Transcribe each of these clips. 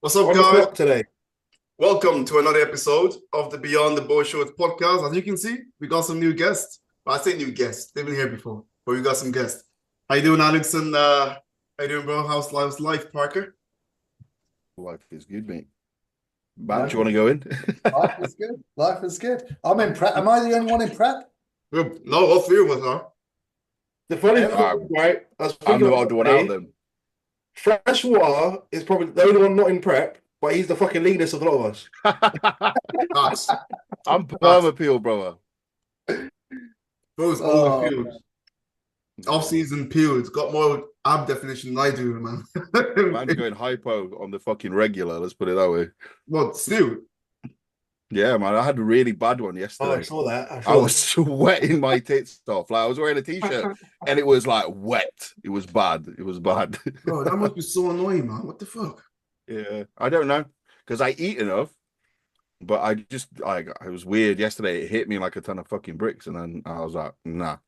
What's up, On the guys? clock today. Welcome to another episode of the Beyond the Boy Shorts podcast. As you can see, we got some new guests. Well, I say new guests. They've been here before, but we got some guests. How you doing, Alex? And how you doing, bro? How's life, Parker? Life is good, mate. Matt, do you want to go in? Life is good. Life is good. I'm in prep. Am I the only one in prep? No, all three of us are. The funny Yeah. thing, right? I was I'm thinking the about odd one today, out of them. Freshwater is probably the only one not in prep, but he's the fucking leanest of a lot of us. Us. I'm perma-peel, brother. Those Oh, old peels. Off-season peels. Got more ab definition than I do, man. Man's going hypo on the fucking regular, let's put it that way. What, still? Yeah, man, I had a really bad one Oh, I yesterday. saw that. I was sweating my tits off. Like I was wearing a t-shirt and it was like wet. It was bad. It was bad. Bro, that must be so annoying, man. What the fuck? Yeah, I don't know because I eat enough, but I just like it was weird yesterday. It hit me like a ton of fucking bricks, and then I was like, nah.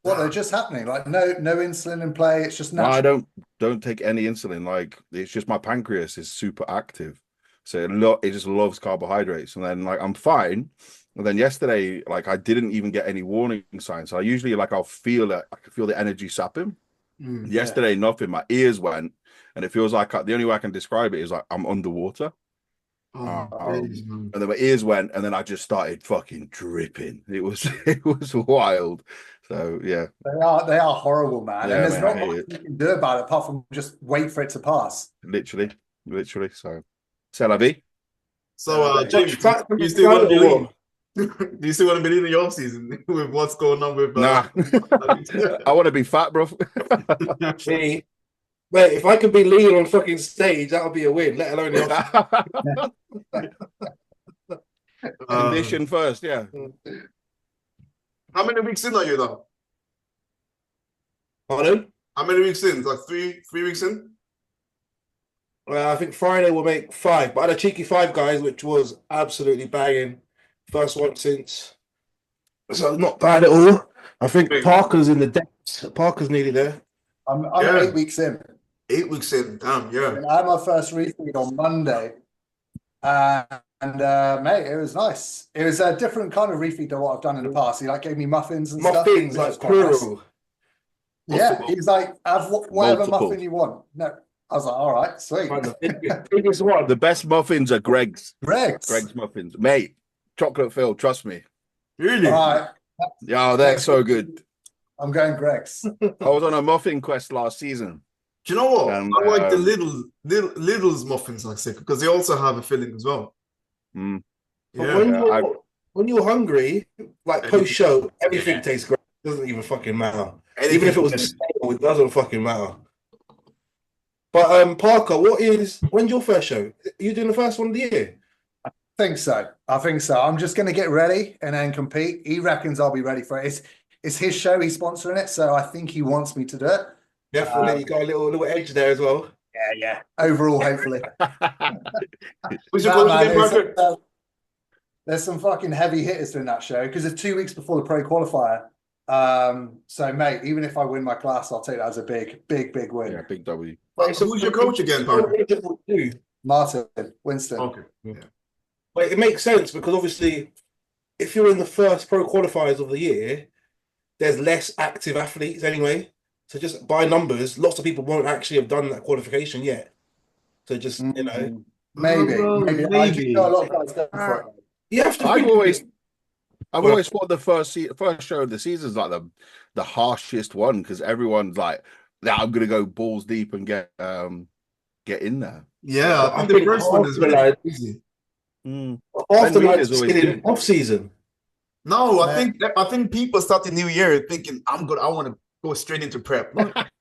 what they're just happening? Like no insulin in play. It's just No, I natural. don't take any insulin. Like it's just my pancreas is super active, so it just loves carbohydrates. And then like I'm fine. And then yesterday, like I didn't even get any warning signs. So I usually like I'll feel it. I can feel the energy sapping. Yesterday, nothing. My ears went, and it feels like the only way I can describe it is like I'm underwater. Days, man. And then my ears went, and then I just started fucking dripping. It was it was wild. So yeah, They are horrible, man. Yeah, and there's man, I not hate much it. you can do about it apart from just wait for it to pass. literally. So, c'est la vie. So, James, do you still want to believe? Do you still want to believe in your off season with what's going on with? Nah, I want to be fat, bro. Me. Wait, if I could be lean on fucking stage, that would be a win, let alone the Condition first, yeah. How many weeks in are you though? Pardon? How many weeks in? Like three weeks in? I think Friday will make 5, but I had a cheeky 5, guys, which was absolutely banging. First one since. So not bad at all. I think Big. Parker's in the depths. Parker's nearly there. I'm Yeah. 8 weeks in. 8 weeks in. Damn, yeah. And I had my first refeed on Monday. Mate, it was nice. It was a different kind of refeed than what I've done in the past. He like gave me muffins and stuff. Muffins, It was like quite nice. plural. Yeah, he's like, have whatever Multiple. muffin you want. No, I was like, all right, sweet. The biggest one. The best muffins are Greg's. Greg's. Greg's muffins, mate. Chocolate filled, trust me. Really? All right, Yeah, they're so good. I'm going Greg's. I was on a muffin quest last season. Do you know what? And, I like the Lidl's muffins, like sick, because they also have a filling as well. Mm. But Yeah. when you're hungry, like Everything. post show, everything Yeah. tastes great. It doesn't even fucking matter. Anything. Even if it was a stale, it doesn't fucking matter. But Parker, when's your first show? Are you doing the first one of the year? I think so. I'm just going to get ready and then compete. He reckons I'll be ready for it. It's his show. He's sponsoring it, so I think he wants me to do it. Definitely, you got a little edge there as well. Yeah. Overall, hopefully. Who's your Nah, coach man, again, Parker? there's some fucking heavy hitters in that show because it's 2 weeks before the pro qualifier. So, mate, even if I win my class, I'll take that as a big win. Yeah, big W. Who's your coach again, Parker? Martin, Winston. Okay. Yeah. But it makes sense because obviously, if you're in the first pro qualifiers of the year, there's less active athletes anyway. So just by numbers, lots of people won't actually have done that qualification yet. So just Maybe. Maybe. I do know a lot of guys going for it. you have to. I've think- always thought the first show of the season is like the harshest one because everyone's like, "Yeah, I'm gonna go balls deep and get in there." Yeah, I think the first one is really easy. after Ben like Reed is always off season. No, I think people start the new year thinking I want to go straight into prep.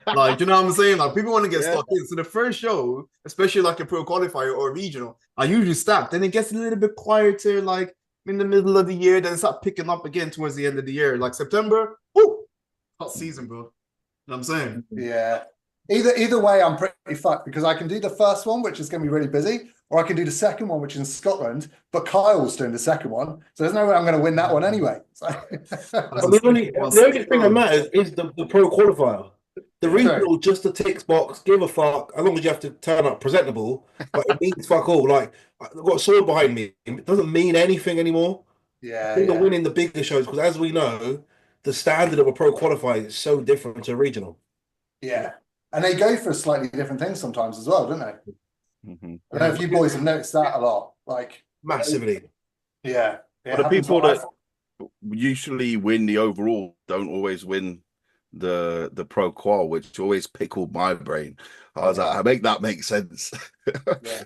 Like, you know what I'm saying? Like, people want to get Yeah. stuck in. So the first show, especially like a pro qualifier or regional, are usually stacked. Then it gets a little bit quieter, like in the middle of the year. Then it starts picking up again towards the end of the year. Like September, whoo, hot season, bro. You know what I'm saying? Yeah. Either way, I'm pretty fucked because I can do the first one, which is going to be really busy, or I can do the second one, which is in Scotland. But Kyle's doing the second one, so there's no way I'm going to win that one anyway. So. The only thing that matters is the pro qualifier. The regional just a tick box, give a fuck, as long as you have to turn up presentable, but it means fuck all. Like, I've got a sword behind me. It doesn't mean anything anymore. Yeah, They're yeah. winning the bigger shows because, as we know, the standard of a pro qualifier is so different to a regional. Yeah. And they go for slightly different things sometimes as well, don't they? Mm-hmm. I know if you boys have noticed that a lot. Like, Massively. yeah. But the people that usually win the overall don't always win the pro qual, which always pickled my brain. I was like, I make that make sense. Yeah.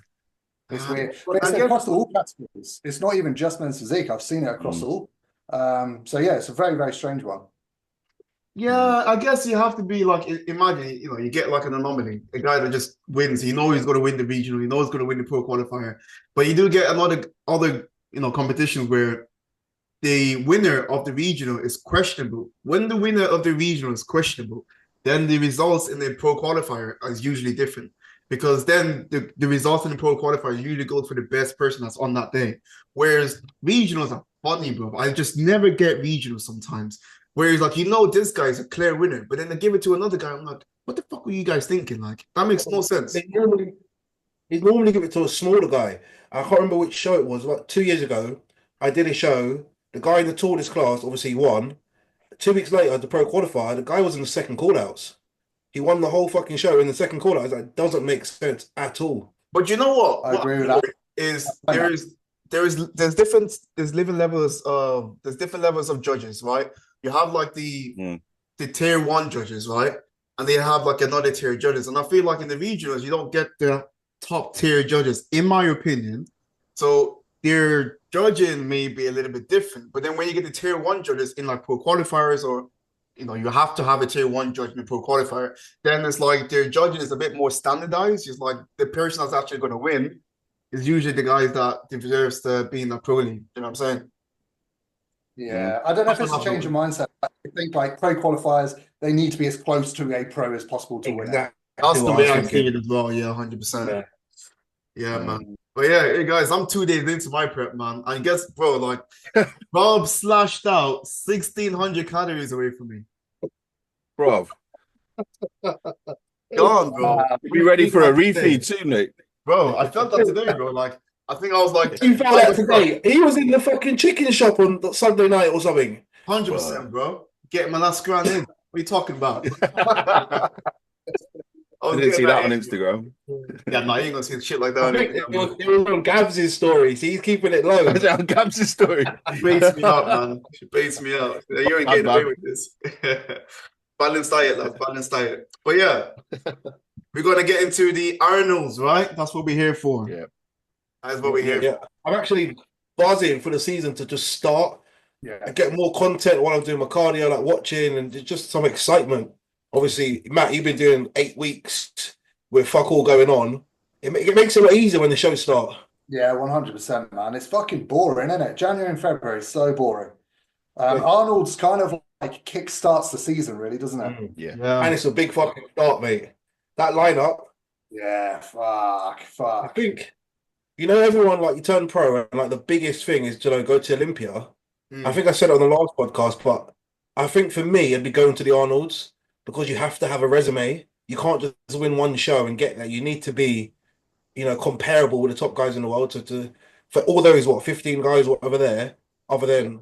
It's weird. But it's across all categories. It's not even just men's physique. I've seen it across all. So yeah, it's a very, very strange one. Yeah, I guess you have to be like, imagine, you get like an anomaly, a guy that just wins. He's going to win the regional. He's going to win the pro qualifier. But you do get a lot of other, competitions where the winner of the regional is questionable. When the winner of the regional is questionable, then the results in the pro qualifier is usually different. Because then the results in the pro qualifier usually goes for the best person that's on that day. Whereas regionals are funny, bro. I just never get regionals sometimes. Whereas, like, this guy's a clear winner, but then they give it to another guy. I'm like, what the fuck were you guys thinking? Like, that makes no sense. They normally give it to a smaller guy. I can't remember which show it was. About 2 years ago, I did a show. The guy in the tallest class obviously won. 2 weeks later, the pro qualifier, the guy was in the second call-outs. He won the whole fucking show in the second call-out. It doesn't make sense at all. But you know what? I agree with that. There's different levels of judges, right? You have like the tier 1 judges, right? And they have like another tier judges. And I feel like in the regionals, you don't get the top tier judges, in my opinion. So their judging may be a little bit different. But then when you get the tier 1 judges in like pro qualifiers, or you have to have a tier 1 judge in a pro qualifier, then it's like their judging is a bit more standardized. It's like the person that's actually going to win is usually the guys that deserves to be in the pro league. You know what I'm saying? Yeah, I don't know if it's a change of mindset. I think like pro qualifiers, they need to be as close to a pro as possible to win. That's the way I see it as well. Yeah, 100%. Yeah, man. But yeah, hey guys, I'm 2 days into my prep, man. I guess, bro, like Rob slashed out 1,600 calories away from me. Bro, Gone, bro. Be ready for a refeed soon, Nick. Bro, I felt that today, bro. Like, I think I was like, You found out today. He was in the fucking chicken shop on Sunday night or something. 100%, bro. Getting my last grand in. What are you talking about? I didn't see that on Instagram. Yeah, no, you ain't gonna see shit like that. It was on Gabs' story. So he's keeping it low. Is it on Gabs' story? She baits me out, man. She baits me out. You ain't getting away with this. Balanced diet, love. Balanced diet. But yeah, we're gonna get into the Arnolds, right? That's what we're here for. Yeah. That's what we're here for. I'm actually buzzing for the season to just start. Yeah. I get more content while I'm doing my cardio, like watching, and just some excitement. Obviously, Matt, you've been doing 8 weeks with fuck all going on. It makes it a lot easier when the shows start. Yeah, 100%, man. It's fucking boring, isn't it? January and February is so boring. Arnold's kind of like kick-starts the season, really, doesn't it? Yeah. And it's a big fucking start, mate. That lineup. Yeah, fuck. I think, everyone, like, you turn pro, and like the biggest thing is to go to Olympia. I think I said it on the last podcast, but I think for me, it'd be going to the Arnolds because you have to have a resume. You can't just win one show and get there. You need to be, comparable with the top guys in the world. For all those 15 guys over there, other than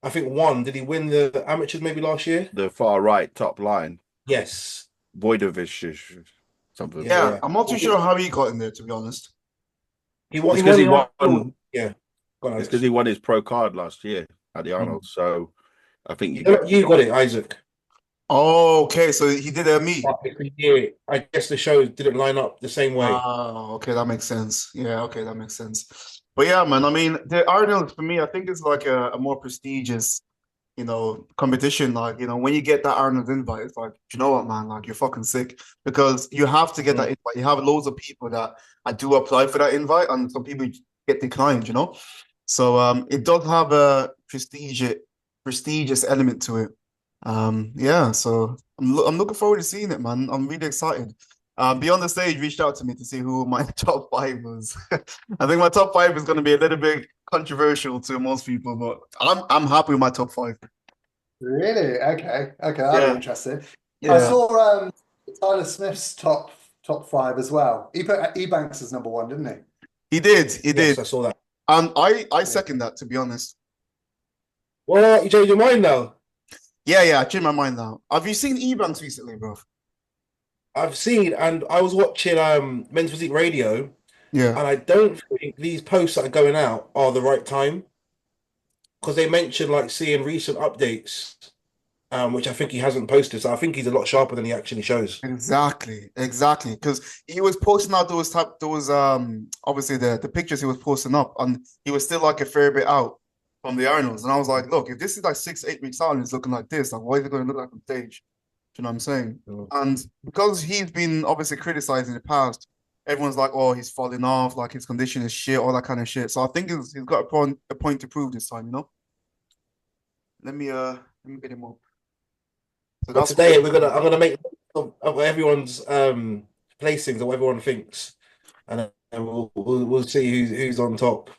I think one, did he win the amateurs maybe last year? The far right top line. Yes. Voidovich something. Yeah, I'm not too sure how he got in there, to be honest. He won. Yeah. It's because he won his pro card last year at the Arnold. So I think you got it, Isaac. Oh, okay. So he did a meet. Yeah, I guess the show didn't line up the same way. Oh, okay, that makes sense. Yeah, okay, that makes sense. But yeah, man, I mean, the Arnold for me, I think is like a more prestigious, competition. Like, when you get that Arnold invite, it's like, you know what, man, like you're fucking sick because you have to get that invite. You have loads of people that I do apply for that invite, and some people get declined. So it does have a prestigious element to it. Yeah, so I'm looking forward to seeing it, man. I'm really excited. Beyond the Stage reached out to me to see who my top 5 was. I think my top 5 is going to be a little bit controversial to most people, but I'm happy with my top 5. Really? Okay, that'll be interesting. I Yeah, saw Tyler Smith's top five as well. He put Ebanks as number one, didn't he? he did. He Yes, did. I saw that. And I second that, to be honest. Well, you changed your mind now. Yeah, I changed my mind now. Have you seen Ebanks recently, bro? I've seen, and I was watching Men's Physique Radio, Yeah. and I don't think these posts that are going out are the right time because they mentioned like seeing recent updates, which I think he hasn't posted. So I think he's a lot sharper than he actually shows. Exactly. Because he was posting out those obviously the pictures he was posting up, and he was still like a fair bit out from the Arnolds. And I was like, look, if this is like 6, 8 weeks out and it's looking like this, like what is it going to look like on stage? Do you know what I'm saying? And because he's been obviously criticized in the past, everyone's like, oh, he's falling off, like his condition is shit, all that kind of shit. So I think he's got a point to prove this time, you know? Let me get him up. So But that's today I'm gonna make of everyone's placings or what everyone thinks, and then we'll see who's on top.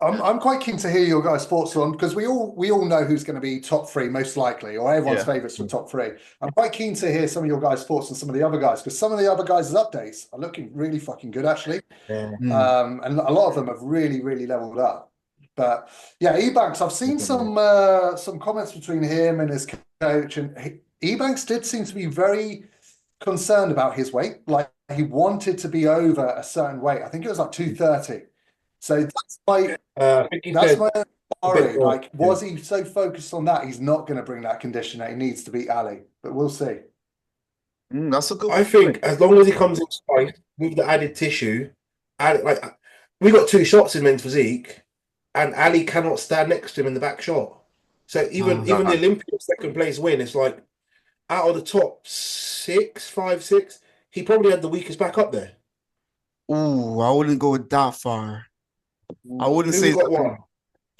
I'm quite keen to hear your guys' thoughts on because we all know who's going to be top three most likely, or everyone's Yeah. favourites for top three. I'm quite keen to hear some of your guys' thoughts on some of the other guys because some of the other guys' updates are looking really fucking good actually. Yeah. And a lot of them have really, really leveled up. But yeah, Ebanks, I've seen some comments between him and his coach, and Ebanks did seem to be very concerned about his weight. Like he wanted to be over a certain weight. I think it was like 230. So that's my I think he that's said my worry. more, Like, was he so focused on that he's not going to bring that condition that he needs to beat Ali? But we'll see. That's a good I point. think as long as he comes in spice with the added tissue, like we got 2 shots in Men's Physique, and Ali cannot stand next to him in the back shot. So even the Olympian second place win, it's like out of the top 5, 6, he probably had the weakest back up there. Ooh, I wouldn't go that far. I wouldn't Who say got one?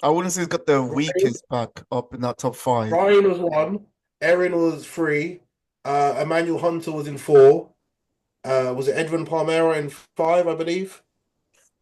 I wouldn't say he's got the weakest back up in that top 5. Ryan was 1, Erin was 3, Emmanuel Hunter was in 4. Was it Edwin Palmera in 5, I believe?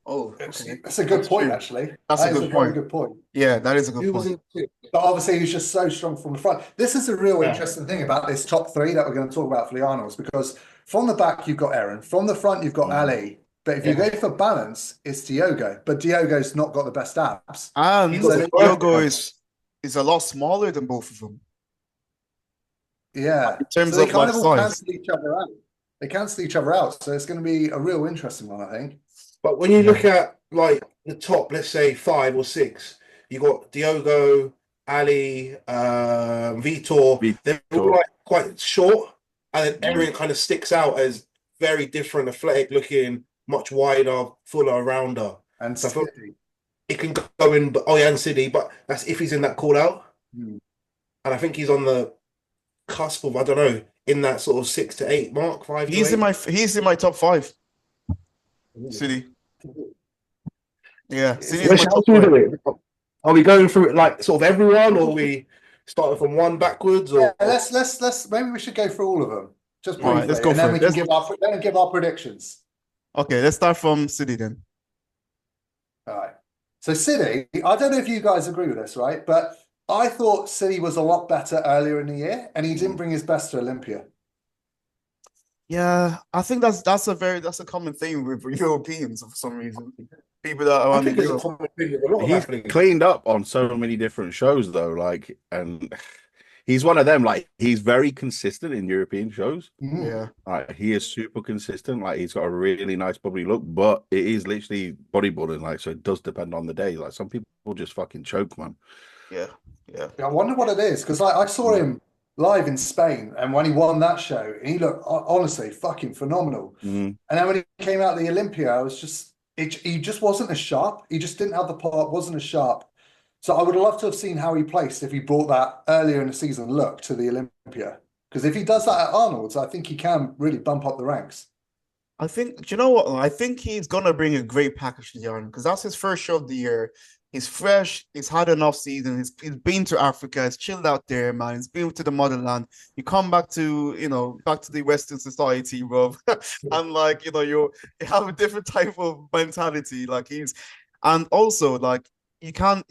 Oh, okay. That's a good point, true. actually. That's a good point. Very good point. Yeah, that is a good Who was point. in 6? But obviously, he's just so strong from the front. This is a real Yeah. interesting thing about this top 3 that we're going to talk about for the Arnolds, because from the back, you've got Erin. From the front, you've got Ali. But if you go for balance, it's Diogo. But Diogo's not got the best abs. And He's got the Diogo first is a lot smaller than both of them. Yeah. In terms So they of kind like of all size. cancel each other out. They cancel each other out. So it's going to be a real interesting one, I think. But when you look at like the top, let's say 5 or 6, you got Diogo, Ali, Vitor. They're all like quite short, and then Erin kind of sticks out as very different, athletic looking, much wider, fuller rounder. And So I feel City. it can go in, but and City, but that's if he's in that call out. Hmm. And I think he's on the cusp of, I don't know, in that sort of 6 to 8 mark, 5 to 8. He's in my top 5. City. Yeah, City is my top 5. Are we going through it like sort of everyone, or are we starting from one backwards? Or Yeah, let's maybe we should go through all of them. Just briefly. All right, let's go and for then it. we can give our predictions. Okay, let's start from City then. All right. So City, I don't know if you guys agree with this, right? But I thought City was a lot better earlier in the year, and he didn't bring his best to Olympia. Yeah, I think that's a common thing with Europeans for some reason. People that are I on think the it's a Euro. common thing with a lot of He's athletes. cleaned up on so many different shows though, like, and he's one of them. Like, he's very consistent in European shows. Yeah. Like, he is super consistent. Like, he's got a really nice bubbly look, but it is literally bodybuilding. Like, so it does depend on the day. Like, some people just fucking choke, man. Yeah. I wonder what it is because I saw him live in Spain, and when he won that show, he looked honestly fucking phenomenal. And then when he came out of the Olympia, I was just he just wasn't as sharp. He just didn't have the part, wasn't as sharp. So I would have loved to have seen how he placed if he brought that earlier in the season look to the Olympia. Because if he does that at Arnold's, I think he can really bump up the ranks. I think, do you know what? I think he's gonna bring a great package to the Arnold because that's his first show of the year. He's fresh. He's had an off season. He's been to Africa. He's chilled out there, man. He's been to the motherland. You come back to the Western society, bro, and like you have a different type of mentality. Like and also like you can't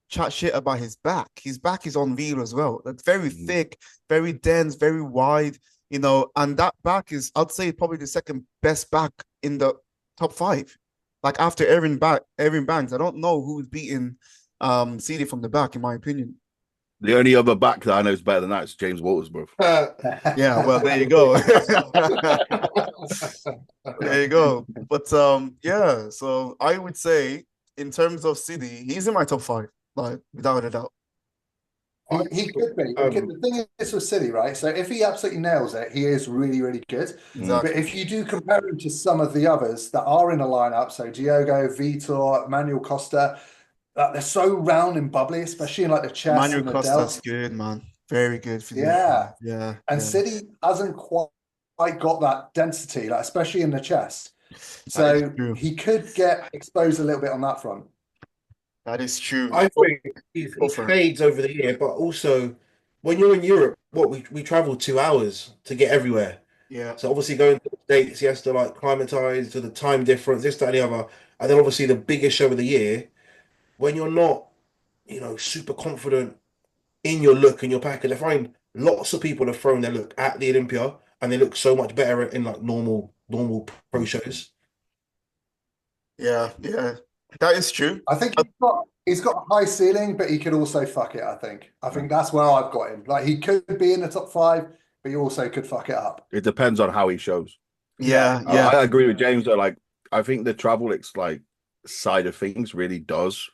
chat shit about his back. His back is unreal as well. That's very thick, very dense, very wide, you know, and that back is, I'd say, probably the second best back in the top 5. Like after Aaron Banks, I don't know who's beating CD from the back, in my opinion. The only other back that I know is better than that is James Walters, bro. Yeah, well, there you go. There you go. But yeah, so I would say in terms of City, he's in my top 5, like without a doubt. He could be. The thing is with City, right? So if he absolutely nails it, he is really, really good. Exactly. But if you do compare him to some of the others that are in the lineup, so Diogo, Vitor, Manuel Costa, they're so round and bubbly, especially in like the chest Manuel and the Costa's delts. good, man. Very good for Yeah. yeah. And City hasn't quite got that density, like especially in the chest. So he could get exposed a little bit on that front. That is true. I think he fades over the year, but also when you're in Europe, we travel 2 hours to get everywhere. Yeah. So obviously going to the States, he has to like climatize to the time difference, this, that, and the other. And then obviously the biggest show of the year, when you're not, you know, super confident in your look and your package. I find lots of people have thrown their look at the Olympia and they look so much better in like normal pro shows. Yeah, that is true. I think he's got a high ceiling, but he could also fuck it. I think that's where I've got him. Like he could be in the top 5, but he also could fuck it up. It depends on how he shows. Yeah. I agree with James though. Like I think the travel side of things really does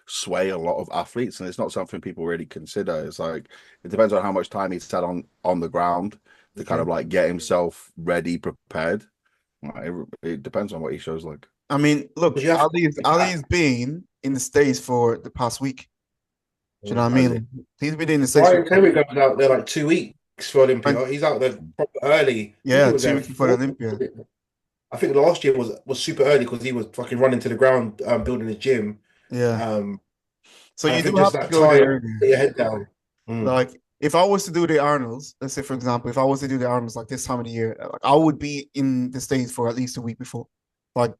sway a lot of athletes, and it's not something people really consider. It's like it depends on how much time he's had on the ground to kind of like get himself ready, prepared. It depends on what he shows like. I mean, look, Ali's been in the States for the past week. Do you know what I mean? He's been in the States. Ryan Terry goes out there like 2 weeks for Olympia. He's out there proper early. Yeah, 2 weeks before Olympia. I think last year was super early because he was fucking running to the ground, building his gym. Yeah. So you do have to go there. Put your head down. Like if I was to do the Arnolds, let's say for example, if I was to do the Arnolds like this time of the year, like I would be in the States for at least a week before. Like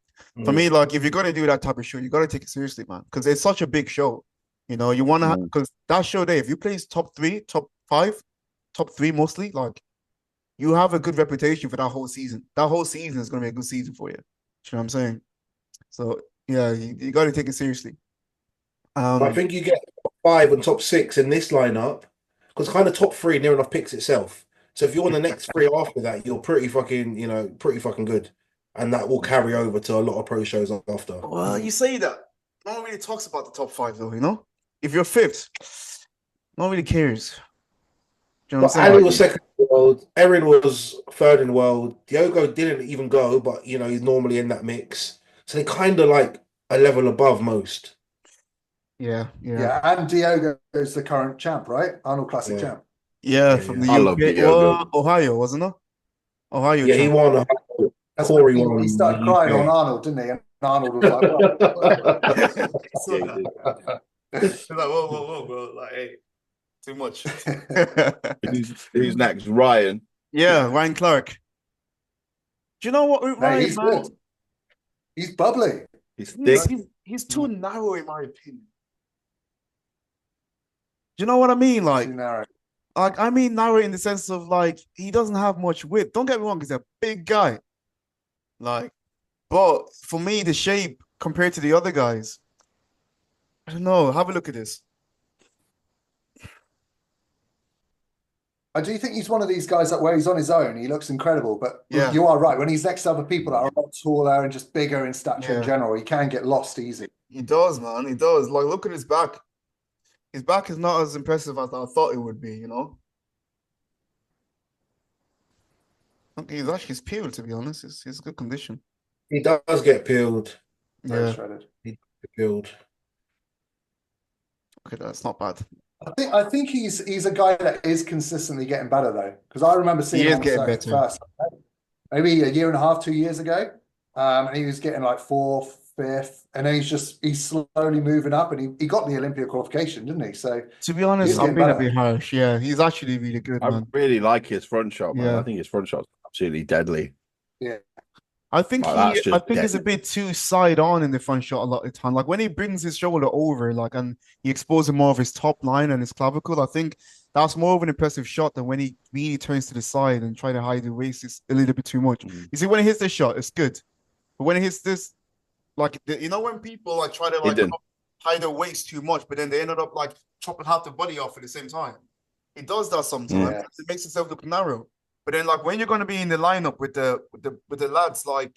for me, like if you're gonna do that type of show, you gotta take it seriously, man, because it's such a big show. You know, you wanna because that show there, if you place top 3, top 5, top 3 mostly, like you have a good reputation for that whole season. That whole season is gonna be a good season for you. Do you know what I'm saying? So yeah, you gotta take it seriously. I think you get top 5 and top 6 in this lineup because kind of top 3 near enough picks itself. So if you're on the next 3 after that, you're pretty fucking good. And that will carry over to a lot of pro shows after. Well, you say that. No one really talks about the top 5 though, you know? If you're 5th, no one really cares. Do you know what I'm saying? Ali was 2nd in the world. Erin was 3rd in the world. Diogo didn't even go, but you know, he's normally in that mix. So they kind of like a level above most. Yeah, and Diogo is the current champ, right? Arnold Classic champ. Yeah, from the UK. Ohio, wasn't it? Ohio. Yeah, he won. Corey won. He started crying on Arnold, didn't he? And Arnold was like, whoa, bro. Like, hey, too much. Who's next? Ryan. Yeah, Ryan Clark. Do you know what? Ryan, he's good. He's bubbly. He's thick. He's too narrow, in my opinion. Do you know what I mean? Like, narrow in the sense of like he doesn't have much width. Don't get me wrong, he's a big guy. Like, but for me, the shape compared to the other guys, I don't know. Have a look at this. I do think he's one of these guys that where he's on his own, he looks incredible. But you are right. When he's next to other people that are a lot taller and just bigger in stature in general, he can get lost easy. He does, man. He does. Like, look at his back. His back is not as impressive as I thought it would be, you know? Okay, he's peeled, to be honest. He's good condition. He does get peeled. Very shredded. He gets peeled. Okay, that's not bad. I think he's a guy that is consistently getting better though, because I remember seeing him getting better first, maybe a year and a half, 2 years ago, and he was getting like 4th, 5th, and then he's slowly moving up, and he got the Olympia qualification, didn't he? So to be honest, I'm being a bit harsh. Yeah, he's actually really good. I really like his front shot, man. I think his front shot's absolutely deadly. Yeah, I think Like, that's I just think he's a dead. bit too side on in the front shot a lot of the time. Like when he brings his shoulder over, like and he exposes more of his top line and his clavicle, I think that's more of an impressive shot than when he really turns to the side and try to hide the waist is a little bit too much. Mm. You see, when he hits this shot, it's good. But when he hits this, like you know, when people like try to like Hidden. hide their waist too much, but then they ended up like chopping half the body off at the same time. He does that sometimes. Yeah. It makes himself look narrow. But then, like when you're going to be in the lineup with the lads like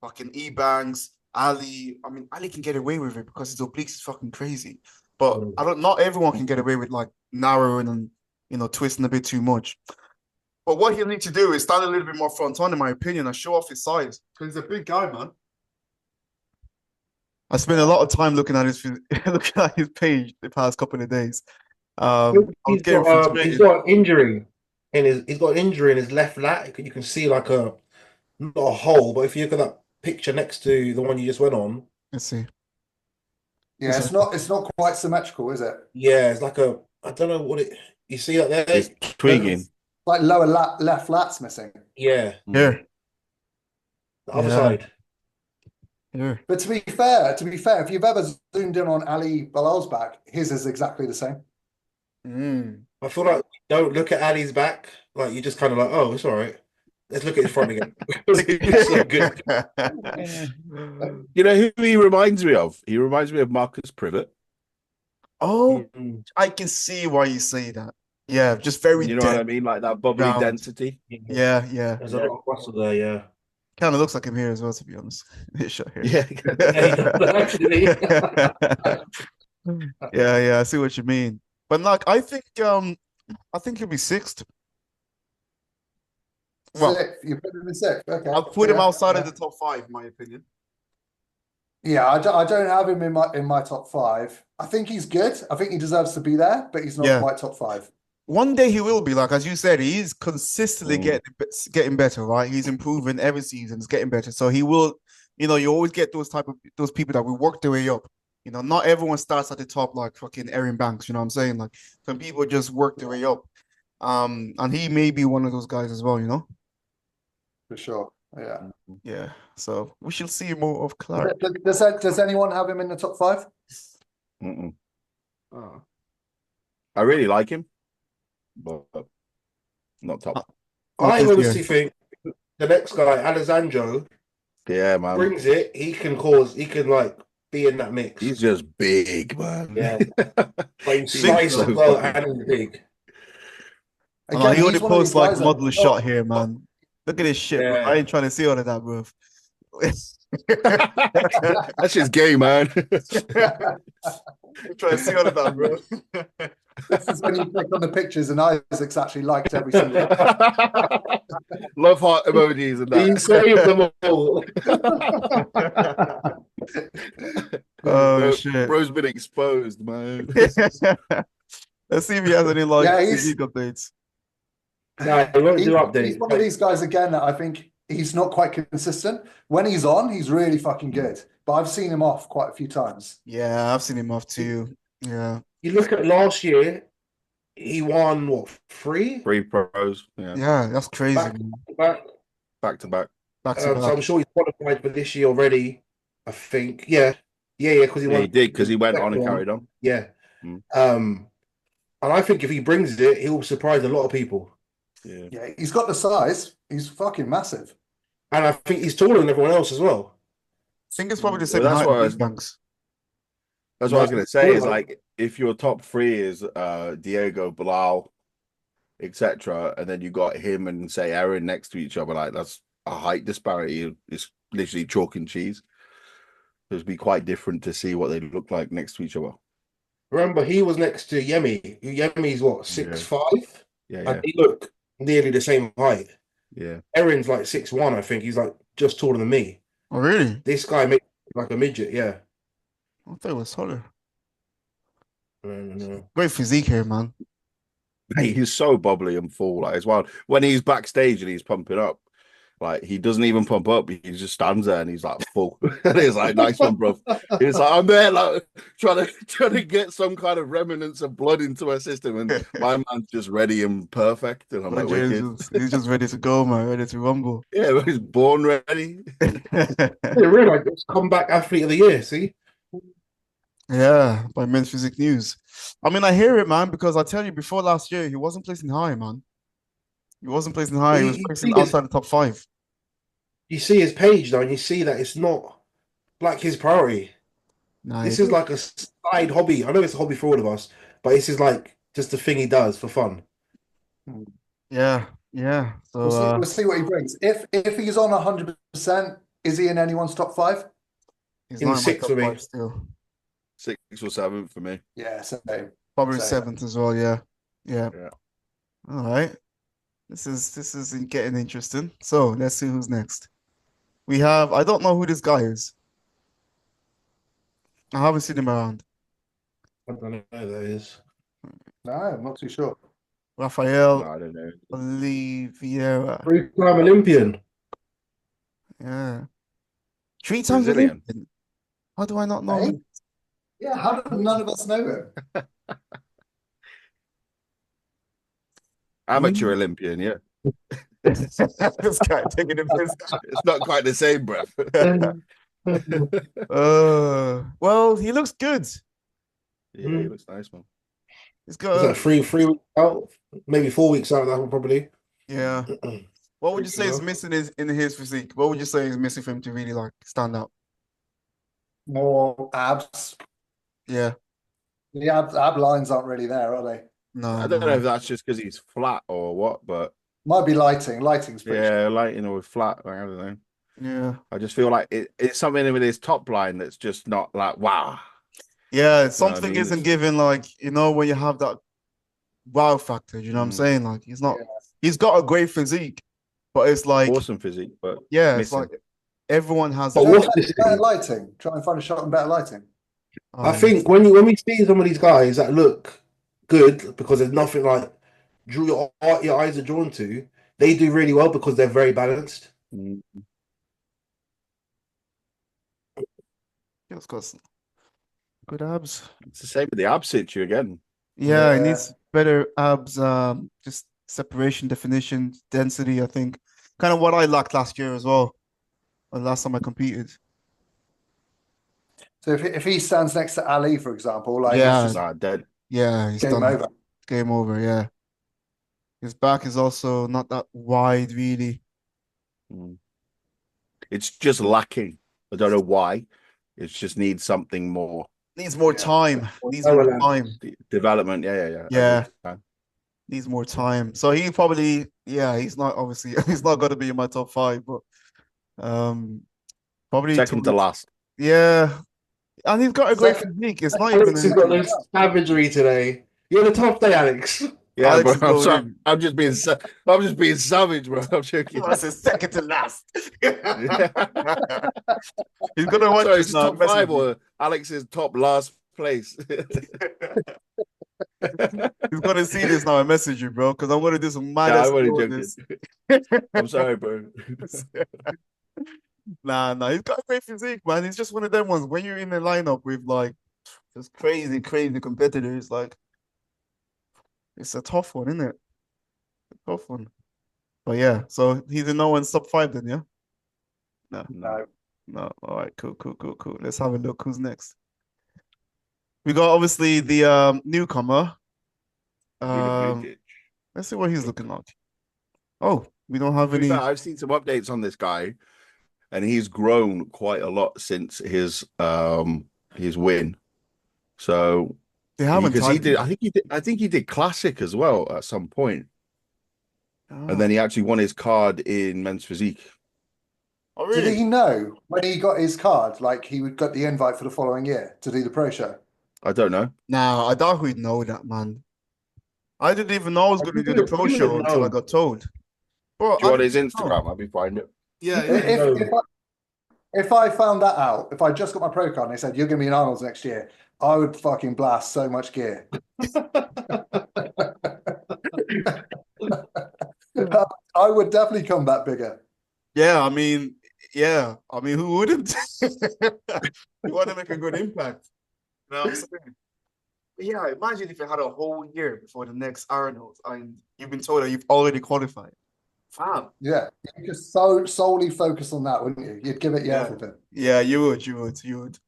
fucking Ebanks, Ali. I mean, Ali can get away with it because his obliques is fucking crazy. But I don't. Not everyone can get away with like narrowing and twisting a bit too much. But what he'll need to do is stand a little bit more front on, in my opinion, and show off his size because he's a big guy, man. I spent a lot of time looking at his page the past couple of days. I was He's getting frustrated. got an injury he's got an injury in his left lat. You can see like not a hole, but if you look at that picture next to the one you just went on, Let's see. Yeah, it's not quite symmetrical, is it? yeah, it's like I don't know what it. You see that there? It's tweaking. Like lower left lat's missing. Yeah, Here. the other Yeah. side. Here. But to be fair, if you've ever zoomed in on Ali Bilal's back, his is exactly the same. I feel like don't look at Ali's back. Like you just kind of like, oh, it's all right. Let's look at his front again. It's so good. You know who he reminds me of? He reminds me of Marcus Privet. Oh, I can see why you say that. Yeah, just very You know what I mean? Like that bubbly round. density. Yeah. There's a lot of muscle there, yeah. Kind of looks like him here as well, to be honest. This shot here. Yeah. Yeah, I see what you mean. But like, I think he'll be sixth. Well, Sixth. You put him in sixth. Okay. I'll put him outside yeah. of the top five, in my opinion. Yeah, I don't have him in my top five. I think he's good. I think he deserves to be there, but he's not quite top five. One day he will be, like as you said, he is consistently getting better, right? He's improving every season, it's getting better. So he will, you always get those people that will work their way up. Not everyone starts at the top like fucking Erin Banks, you know what I'm saying? Like some people just work their way up. And he may be one of those guys as well, For sure. Yeah. Yeah. So we shall see more of Clark. Does anyone have him in the top five? Oh. I really like him, but not top. I honestly think the next guy, Alessandro, Yeah, man. brings it. He can like be in that mix. He's just big, man. Yeah. Like he's nice as well and he's big. Again, he only he's one of posts these like guys that- model shot here, man. Look at this shit, bro. Yeah. I ain't trying to see all of that, bro. That's just gay, man. I'm trying to see all of that, bro. This is when you click on the pictures and Isaac's actually liked every single one. Love heart emojis and He that. saved them all. Oh shit. Bro's been exposed, man. Let's see if he has any like Yeah, physique updates. No, he won't do He's updates. one of these guys again that I think he's not quite consistent. When he's on, he's really fucking good. But I've seen him off quite a few times. Yeah, I've seen him off too. Yeah. You look at last year, he won what, 3? 3 pros. Yeah. Yeah, that's crazy. Back man. to back. Back to back. Back to So back. I'm sure he's qualified for this year already. I think. Yeah, because he Yeah, won. he did because he went on and second one. carried on. Yeah. Mm. And I think if he brings it, he'll surprise a lot of people. Yeah. Yeah, he's got the size. He's fucking massive. And I think he's taller than everyone else as well. I think it's probably the same Well, that's height what I as was- Banks. That's what I was Like, gonna say. Is yeah. like if your top 3 is Diego, Bilal, etc., and then you got him and say Aaron next to each other, like that's a height disparity. It's literally chalk and cheese. It'd be quite different to see what they look like next to each other. Remember, he was next to Yemi. Yemi's what, 6'5"? Yeah, And they look nearly the same height. yeah. Erin's like 6'1", I think. He's like just taller than me. Oh really? This guy makes like a midget, yeah. I thought it was taller. No. Great physique here, man. Hey, he's so bubbly and full, like as well. When he's backstage and he's pumping up, Like he doesn't even pump up. He just stands there and he's like full. And he's like, nice one, bro. He's like, I'm there, like trying to get some kind of remnants of blood into her system, and my man's just ready and perfect. And I'm like, wicked. He's just ready to go, man, ready to rumble. Yeah, he's born ready. Yeah, really, like, it's comeback athlete of the year. See, Yeah, by Men's Physique News. I mean, I hear it, man, because I tell you, before last year, he wasn't placing high, man. He wasn't placing high. He was placing outside the top 5. you see his page now, and you see that it's not like his priority. This is like a side hobby. I know it's a hobby for all of us, but this is like just the thing he does for fun. Yeah. So We'll see what he brings. If he's on 100%, is he in anyone's top 5? he's in not in my 6 top for me. 5 still. 6 or 7 for me. Yeah, same. Probably Same. 7th as well. Yeah. Yeah. All right. This is getting interesting. So let's see who's next. We have. I don't know who this guy is. I haven't seen him around. I don't know who that is. No, I'm not too sure. Rafael No, I don't know. Oliveira. 3-time Olympian. Yeah. 3 times Brazilian. Olympian. How do I not know Hey? him? Yeah, how do none of us know him? Amateur Olympian, yeah. This guy taking a piss. It's not quite the same, bro. Well, he looks good. Yeah, he looks nice, man. He's Is got that 3 weeks out? Maybe 4 weeks out. That one probably. yeah. What would you say is missing in his physique? What would you say is missing for him to really like stand out? More abs. Yeah. The ab lines aren't really there, are they? No, I don't know if that's just because he's flat or what, but Might be lighting. Lighting's pretty yeah, like, you know, with flat, like, I don't know. Yeah. I just feel like it's something with his top line that's just not like, wow. Yeah, You know something what I mean? isn't given like, when you have that wow factor, you know what I'm saying? Like he's not he's got a great physique, but it's like Awesome physique, but yeah, missing. it's like everyone has But what's this better thing? lighting. Try and find a shot in better lighting. I think when we see some of these guys that look good because there's nothing like your eyes are drawn to, they do really well because they're very balanced. it's got some good abs. It's the same with the ab situ again. Yeah, it Yeah. needs better abs, just separation, definition, density, I think. Kind of what I lacked last year as well. Or last time I competed. So if he stands next to Ali, for example, like Yeah. it's Nah, dead. Yeah, he's just game done. over. Game over, yeah. His back is also not that wide, really. It's just lacking. I don't know why. It just needs something more. Needs more Yeah. time. Needs more time. Development. Yeah. Yeah. Every time. Needs more time. So he probably, he's not obviously he's not going to be in my top 5, but probably Second to last. Yeah, and he's got a great Second. physique. It's not even. Alex has got this savagery today. You're on a tough day, Alex. Yeah, Alex bro. is I'm going sorry. in. I'm just being savage, bro. I'm joking. I said second to last. He's gonna watch Sorry, this it's now. top 5 or Alex's top last place. He's gonna see this now and message you, bro, because I'm gonna do some mad. I'm only joking. I'm sorry, bro. Nah, he's got a great physique, man. He's just one of them ones when you're in the lineup with like just crazy competitors. Like it's a tough one, isn't it? A tough one. But yeah, so he's in no one's top 5 then, yeah? No. No. All right, cool. Let's have a look. Who's next? We got obviously the newcomer. Let's see what he's looking like. Oh, we don't have any. I've seen some updates on this guy, and he's grown quite a lot since his win. So They haven't. because he did. I think he did classic as well at some point, and then he actually won his card in men's physique. Oh, Did really? he know when he got his card, like he would got the invite for the following year to do the pro show? I don't know. Nah, I doubt we'd know that, man. I didn't even know I was going to do the pro You show wouldn't until I know. got told. But Do you want his didn't know. Instagram? I'll be find it. Yeah, If I found that out, if I just got my pro card and they said you're going to be in Arnold's next year, I would fucking blast so much gear. I would definitely come back bigger. Yeah, I mean, who wouldn't? You want to make a good impact. You know what I'm saying? But yeah, imagine if you had a whole year before the next Arnold and you've been told that you've already qualified. Fam. Yeah, you just solely focus on that, wouldn't you? You'd give it your Yeah. everything. Yeah, you would.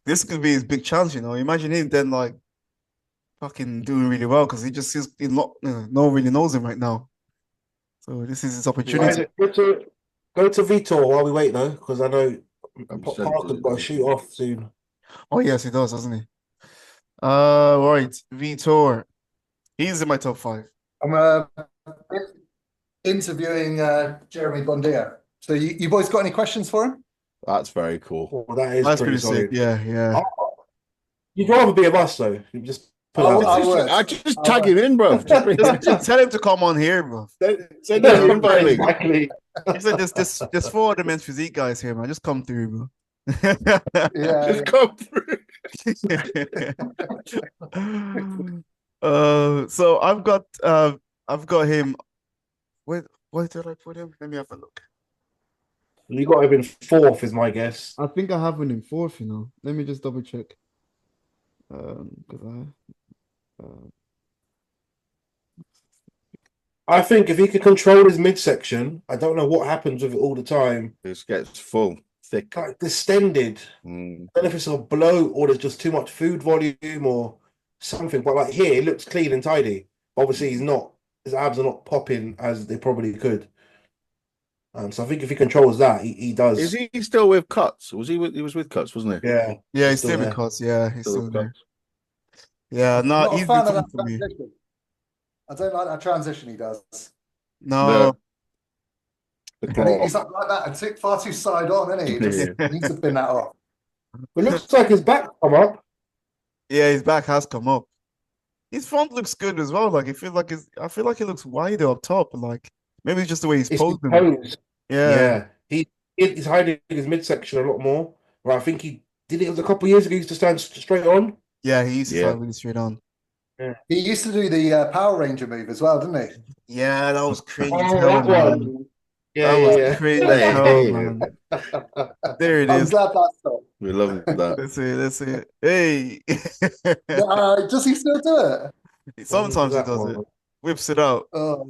This could be his big chance, you know. Imagine him then like fucking doing really well because he just sees no one really knows him right now. So this is his opportunity. Go to Vitor while we wait, though, because I know I'm Parker's got to shoot off soon. Oh yes, he does, doesn't he? Right, Vitor. He's in my top 5. I'm interviewing Jeremy Bondia. So you boys got any questions for him? That's very cool. Oh, that is That's pretty pretty solid. sick. Yeah. You'd rather be a us, though. You just put I out would. I just tag him in, bro. Just tell him to come on here, bro. Send him an invite link. exactly. He said there's 4 of the men's physique guys here, man. Just come through, bro. Yeah. Just come through. So I've got him. Where did I put him? Let me have a look. You got him in 4th, is my guess. I think I have him in 4th, you know. Let me just double check. Because I think if he could control his midsection, I don't know what happens with it all the time. This gets full, thick. Like distended. Mm. I don't know if it's a bloat or there's just too much food volume or something. But like here, it looks clean and tidy. Obviously, his abs are not popping as they probably could. So I think if he controls that, he does. Is he still with Cuts? He was with Cuts, wasn't he? Yeah. yeah, he's still there. because he's still with there. Cuts. Yeah, no, Not a he's fan of been that for me. transition. I don't like that transition he does. No, He's like that and far too side on, isn't he? He just needs to bin that off. But it looks like his back come up. yeah, his back has come up. His front looks good as well. Like I feel like he looks wider up top. Like maybe it's just the way he's It's his posing. pose. Yeah. He's hiding his midsection a lot more. Where I think it was a couple of years ago. He used to stand straight on. Yeah, he used to Yeah. stand really straight on. He used to do the Power Ranger move as well, didn't he? Yeah, that was crazy. Oh, as hell, that man. one. That was crazy as Yeah. hell, man. There it I'm is. glad that's stopped. We love that. Let's see it. Hey. Does he still do it? Sometimes he does it. Whips it out. Oh,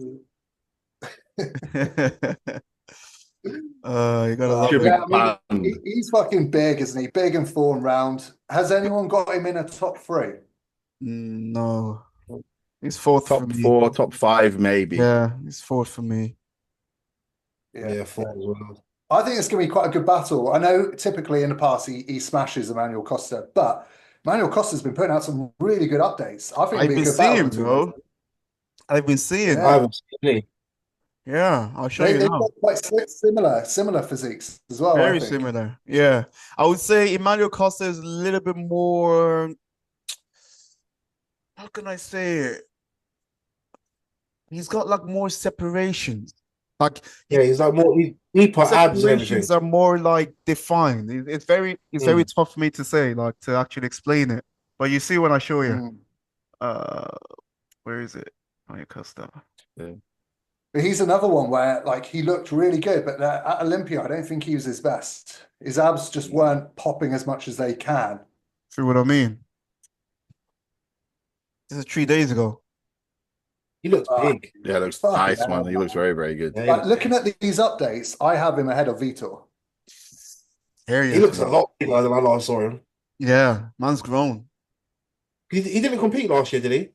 You gotta love Should it. be yeah, I banned. mean, he's fucking big, isn't he? Big and form round. Has anyone got him in a top 3? No. He's 4th for Top me. 4, top 5, maybe. Yeah, he's 4th for me. Yeah, 4 as well. I think it's going to be quite a good battle. I know typically in the past he smashes Emmanuel Costa, but Emmanuel Costa's been putting out some really good updates. I think I've it'll be a been good battle seeing, between bro. them. I've been seeing. Yeah. I haven't seen any. Yeah, I'll show you They've now. got quite similar physiques as well. I Very think. similar. Yeah. I would say Emmanuel Costa is a little bit more, how can I say it? He's got like more separations. Like Yeah, he's like more deeper abs and everything. separations are more like defined. It's very tough for me to say, like to actually explain it. But you see when I show you. Mm. Where is it? Emmanuel Costa. But he's another one where like he looked really good, but at Olympia, I don't think he was his best. His abs just weren't popping as much as they can. See what I mean? This is 3 days ago. He looks big. Yeah, looks Fucking nice, hell, man. He looks very, very good. Yeah, Like looking at these updates, I have him ahead of Vitor. There he looks a lot bigger than I last saw him. Yeah, man's grown. He didn't compete last year, did he?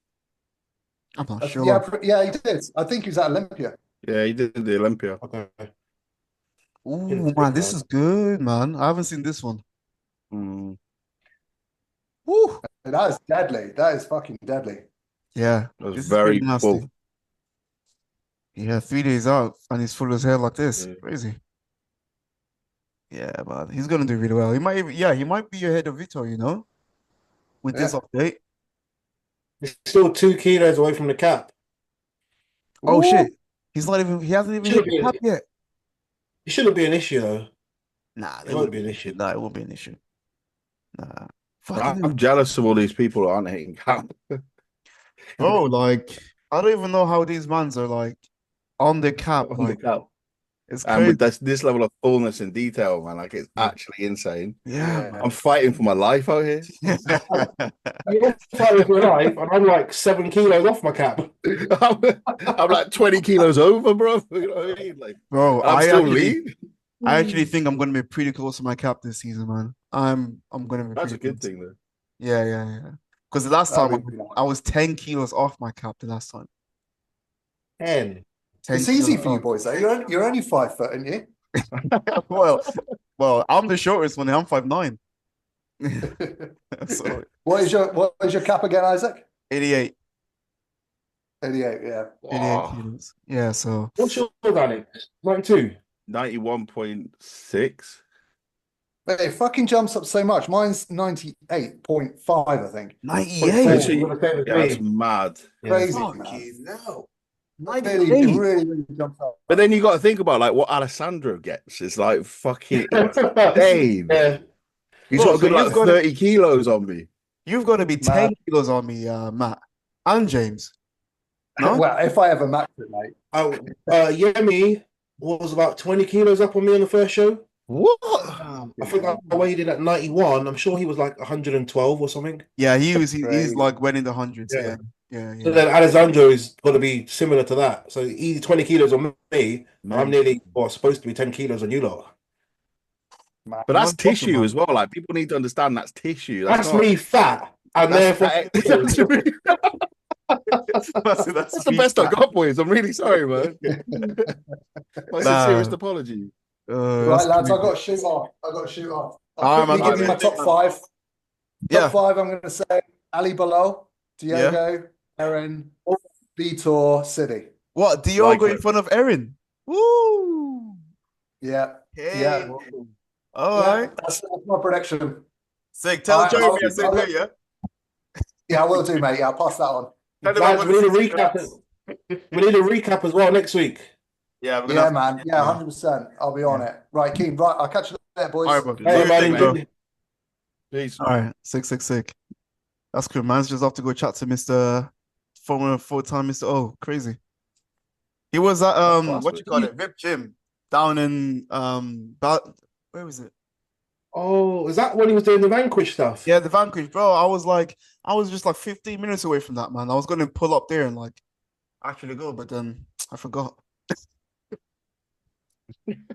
I'm not sure. Yeah, he did. I think he was at Olympia. Yeah, he did the Olympia. Okay. Ooh, man, this is good, man. I haven't seen this one. Mm. Woo! That is deadly. That is fucking deadly. Yeah, That was this is very pretty nasty. full. Yeah, 3 days out and he's full as hell like this. Yeah. Crazy. Yeah, man, he's gonna do really well. He might be ahead of Vitor, you know, with this update. He's still 2 kilos away from the cap. Oh Ooh. shit, he hasn't even hit the cap yet. It shouldn't be an issue though. Nah, It won't be an issue. Nah, it won't be an issue. Nah. I'm jealous of all these people who aren't hitting cap. Bro, like I don't even know how these mans are like on the cap. On the Like cap. It's And crazy. with this level of fullness and detail, man, like it's actually insane. Yeah, I'm fighting for my life out here. man. You're fighting for your life, and I'm like 7 kilos off my cap. I'm like 20 kilos over, bro. You know what I mean? Like, Bro, I'm still lean. I actually think I'm gonna be pretty close to my cap this season, man. I'm gonna be That's pretty a good close. thing, though. Yeah. Because the last That'll time be nice. I was 10 kilos off my cap the last time. 10. 10 It's easy kilos for you off. boys, though. You're only 5 foot, aren't you? well, I'm the shortest one. I'm 5'9". So What is your cap again, Isaac? 88, 88, yeah. 88 Oh, kilos. Yeah, so What's your Alex? 92. 91.6. But it fucking jumps up so much. Mine's 98.5, I think. 98. Literally, You're the same as yeah, that's me. mad. Crazy, man. Fucking no. Really, 98. really jumps up. But then you got to think about like what Alessandro gets. It's like fucking insane. Yeah. He's Bro, got a good so like 30 kilos on me. You've got to be 10 Man. kilos on me, Matt. And James. No? Well, if I ever match it, mate. Yemi was about 20 kilos up on me on the first show. What? I think I weighed in at 91. I'm sure he was like 112 or something. Yeah, he's Crazy. like went in the hundreds. Yeah. Yeah. So then Alessandro is going to be similar to that. So he's 20 kilos on me. Man. I'm nearly, supposed to be 10 kilos on you lot. Man. But that's Not tissue possible. as well. Like people need to understand that's tissue. That's not, me fat. And That's, therefore, that's the best I got, boys. I'm really sorry, man. My sincerest apology. Right, lads, I've got to shoot off. I'll Alright, quickly man. give you my top five. Yeah. Top five, I'm going to say Ali Bilal, Diogo, Erin, Vitor, City. What? Diogo Like in it. front of Erin? Woo! Yeah. Hey. Yeah. All Yeah, right. that's my prediction. Sick. Tell Alright, Jeremy I I'll- said I'll- hey, yeah? Yeah, I will do, mate. Yeah, I'll pass that on. Tell him lads, I'm we need a gonna- recap. We need a recap as well next week. Yeah, we're gonna Yeah, have- man. Yeah, 100%. I'll be on it. Right, Keen. Right, I'll catch you later, boys. All right, bro. Hey, Do man, your thing, bro. enjoy. Peace. All right. Sick. That's cool. Man's just off to go chat to Mr. former full-time Mr. O. Crazy. He was at what you call it? Rip Gym down in where was it? Oh, is that when he was doing the Vanquish stuff? Yeah, the Vanquish, bro. I was just like 15 minutes away from that, man. I was gonna pull up there and like actually go, but then I forgot.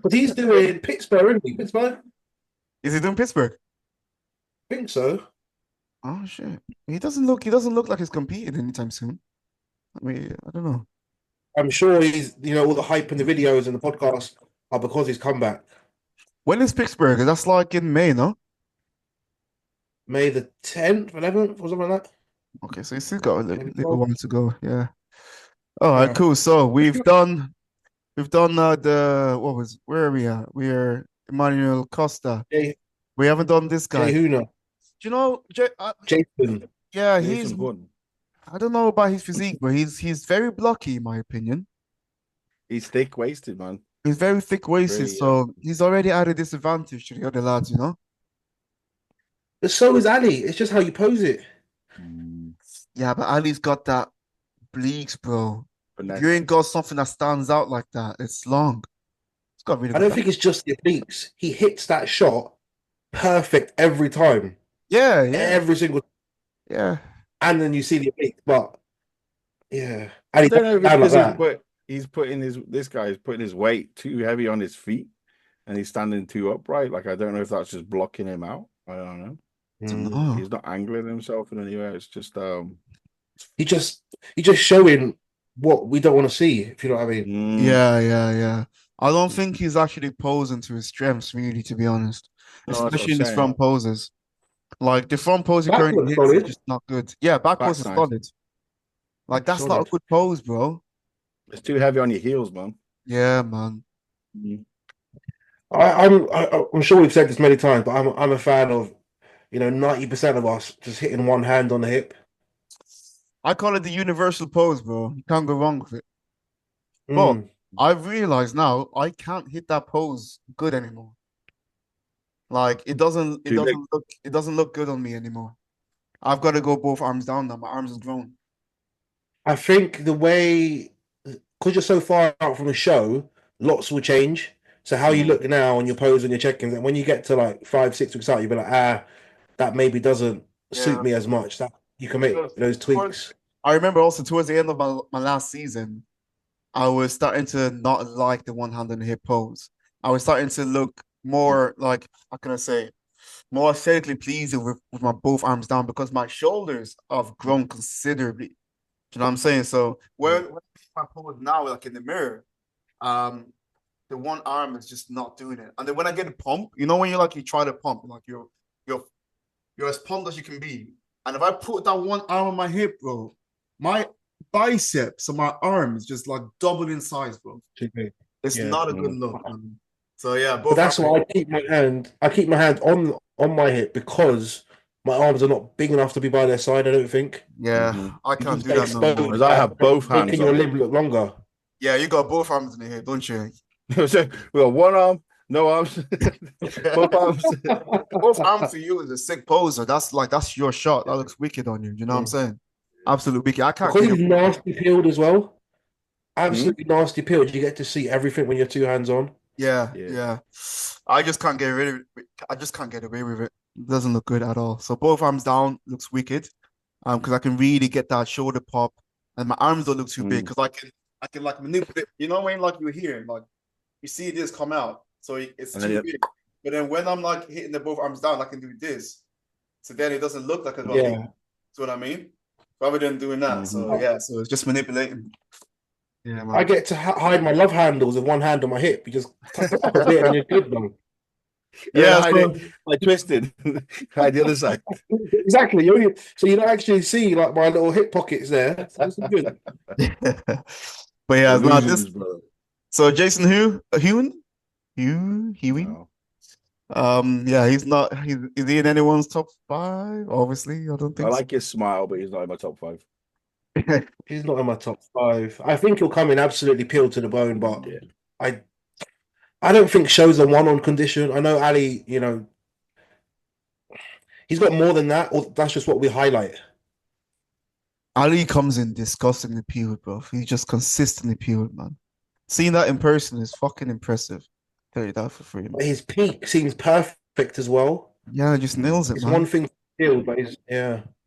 But he's doing Pittsburgh, isn't he? Pittsburgh? Is he doing Pittsburgh? I think so. Oh shit. He doesn't look like he's competing anytime soon. I mean, I don't know. I'm sure he's, all the hype and the videos and the podcasts are because he's come back. When is Pittsburgh? That's like in May, no? May the 10th, 11th, or something like that. Okay, so you still got a Maybe little 12. while to go. Yeah. All right, Yeah. cool. So we've done where are we at? We're Emmanuel Costa. Jay, We haven't done this guy. Jay Do Huna, you know, Jason. yeah, Jason Bourne. I don't know about his physique, but he's very blocky, in my opinion. He's thick-waisted, man. He's very thick-waisted, Really, yeah. so he's already at a disadvantage to the other lads, you know? But so is Ali. It's just how you pose it. Yeah, but Ali's got that bleaks, bro. Finesse. You ain't got something that stands out like that. It's long. It's got really I don't think it's just the obliques. He hits that shot perfect every time. Yeah. Every single Yeah. and then you see the obliques. But yeah. I Ali don't know if down it's like because that. this guy is putting his weight too heavy on his feet and he's standing too upright. Like, I don't know if that's just blocking him out. I don't know. Oh. He's not angling himself in any way. It's just He just showing what we don't want to see, if you know what I mean. Yeah. I don't think he's actually posing to his strengths, really, to be honest. No, that's what Especially I'm in his saying. front poses. Like the front pose he Back currently looks hits is solid. just not good. Yeah, back pose is Back's nice. solid. Like that's not a Solid. good pose, bro. It's too heavy on your heels, man. Yeah, man. I'm sure we've said this many times, but I'm a fan of 90% of us just hitting one hand on the hip. I call it the universal pose, bro. You can't go wrong with it. But Mm. I've realized now I can't hit that pose good anymore. Like it doesn't look good on me anymore. I've got to go both arms down now. My arms have grown. I think the way, because you're so far out from the show, lots will change. So how you look now on your pose and your check-ins, and when you get to like 5, 6 weeks out, you'll be like, that maybe doesn't suit Yeah. me as much. That you can make those tweaks. I remember also towards the end of my last season, I was starting to not like the one hand on the hip pose. I was starting to look more like, how can I say, more aesthetically pleasing with my both arms down because my shoulders have grown considerably. Do you know what I'm saying? So when I pose now, like in the mirror, the one arm is just not doing it. And then when I get a pump, you know when you try to pump, like you're as pumped as you can be. And if I put that one arm on my hip, bro, my biceps and my arms just like double in size, bro. It's not a good look, man. So yeah, but that's why I keep my hand. I keep my hand on my hip because my arms are not big enough to be by their side. I don't think. Yeah, I can't do that no exposed. more. Because I have both hands Making your limb look longer. Yeah, you got both arms in the hip, don't you? So we got one arm, no arms, both arms. Both arms for you is a sick poser. That's your shot. That looks wicked on you. You know what I'm saying? Absolute wicked. I can't Because get he's it. nasty peeled as well. Absolutely nasty peeled. You get to see everything when you're two hands on. Yeah. I just can't get rid of it. I just can't get away with it. It doesn't look good at all. So both arms down looks wicked. Because I can really get that shoulder pop, and my arms don't look too big because I can like manipulate. You know when like you're here, like you see this come out, so it's too big. But then when I'm like hitting the both arms down, I can do this. So then it doesn't look like a got big. See what I mean? Rather than doing that. So yeah, so it's just manipulating. Yeah, man. I get to hide my love handles with one hand on my hip. You just tuck it up a bit and you're good, man. Yeah, hide it like twisted. Hide the other side. Exactly. So you don't actually see like my little hip pockets there. That's good. But yeah, it's not this. So Jason Hewin? Yeah, he's not. Is he in anyone's top 5? Obviously, I don't think. I like his smile, but he's not in my top 5. He's not in my top 5. I think he'll come in absolutely peeled to the bone, but I don't think shows a one on condition. I know Ali, he's got more than that, or that's just what we highlight. Ali comes in disgustingly peeled, bro. He's just consistently peeled, man. Seeing that in person is fucking impressive. Tell you that for free, man. His peak seems perfect as well. Yeah, just nails it, it's man. One thing to peeled, but he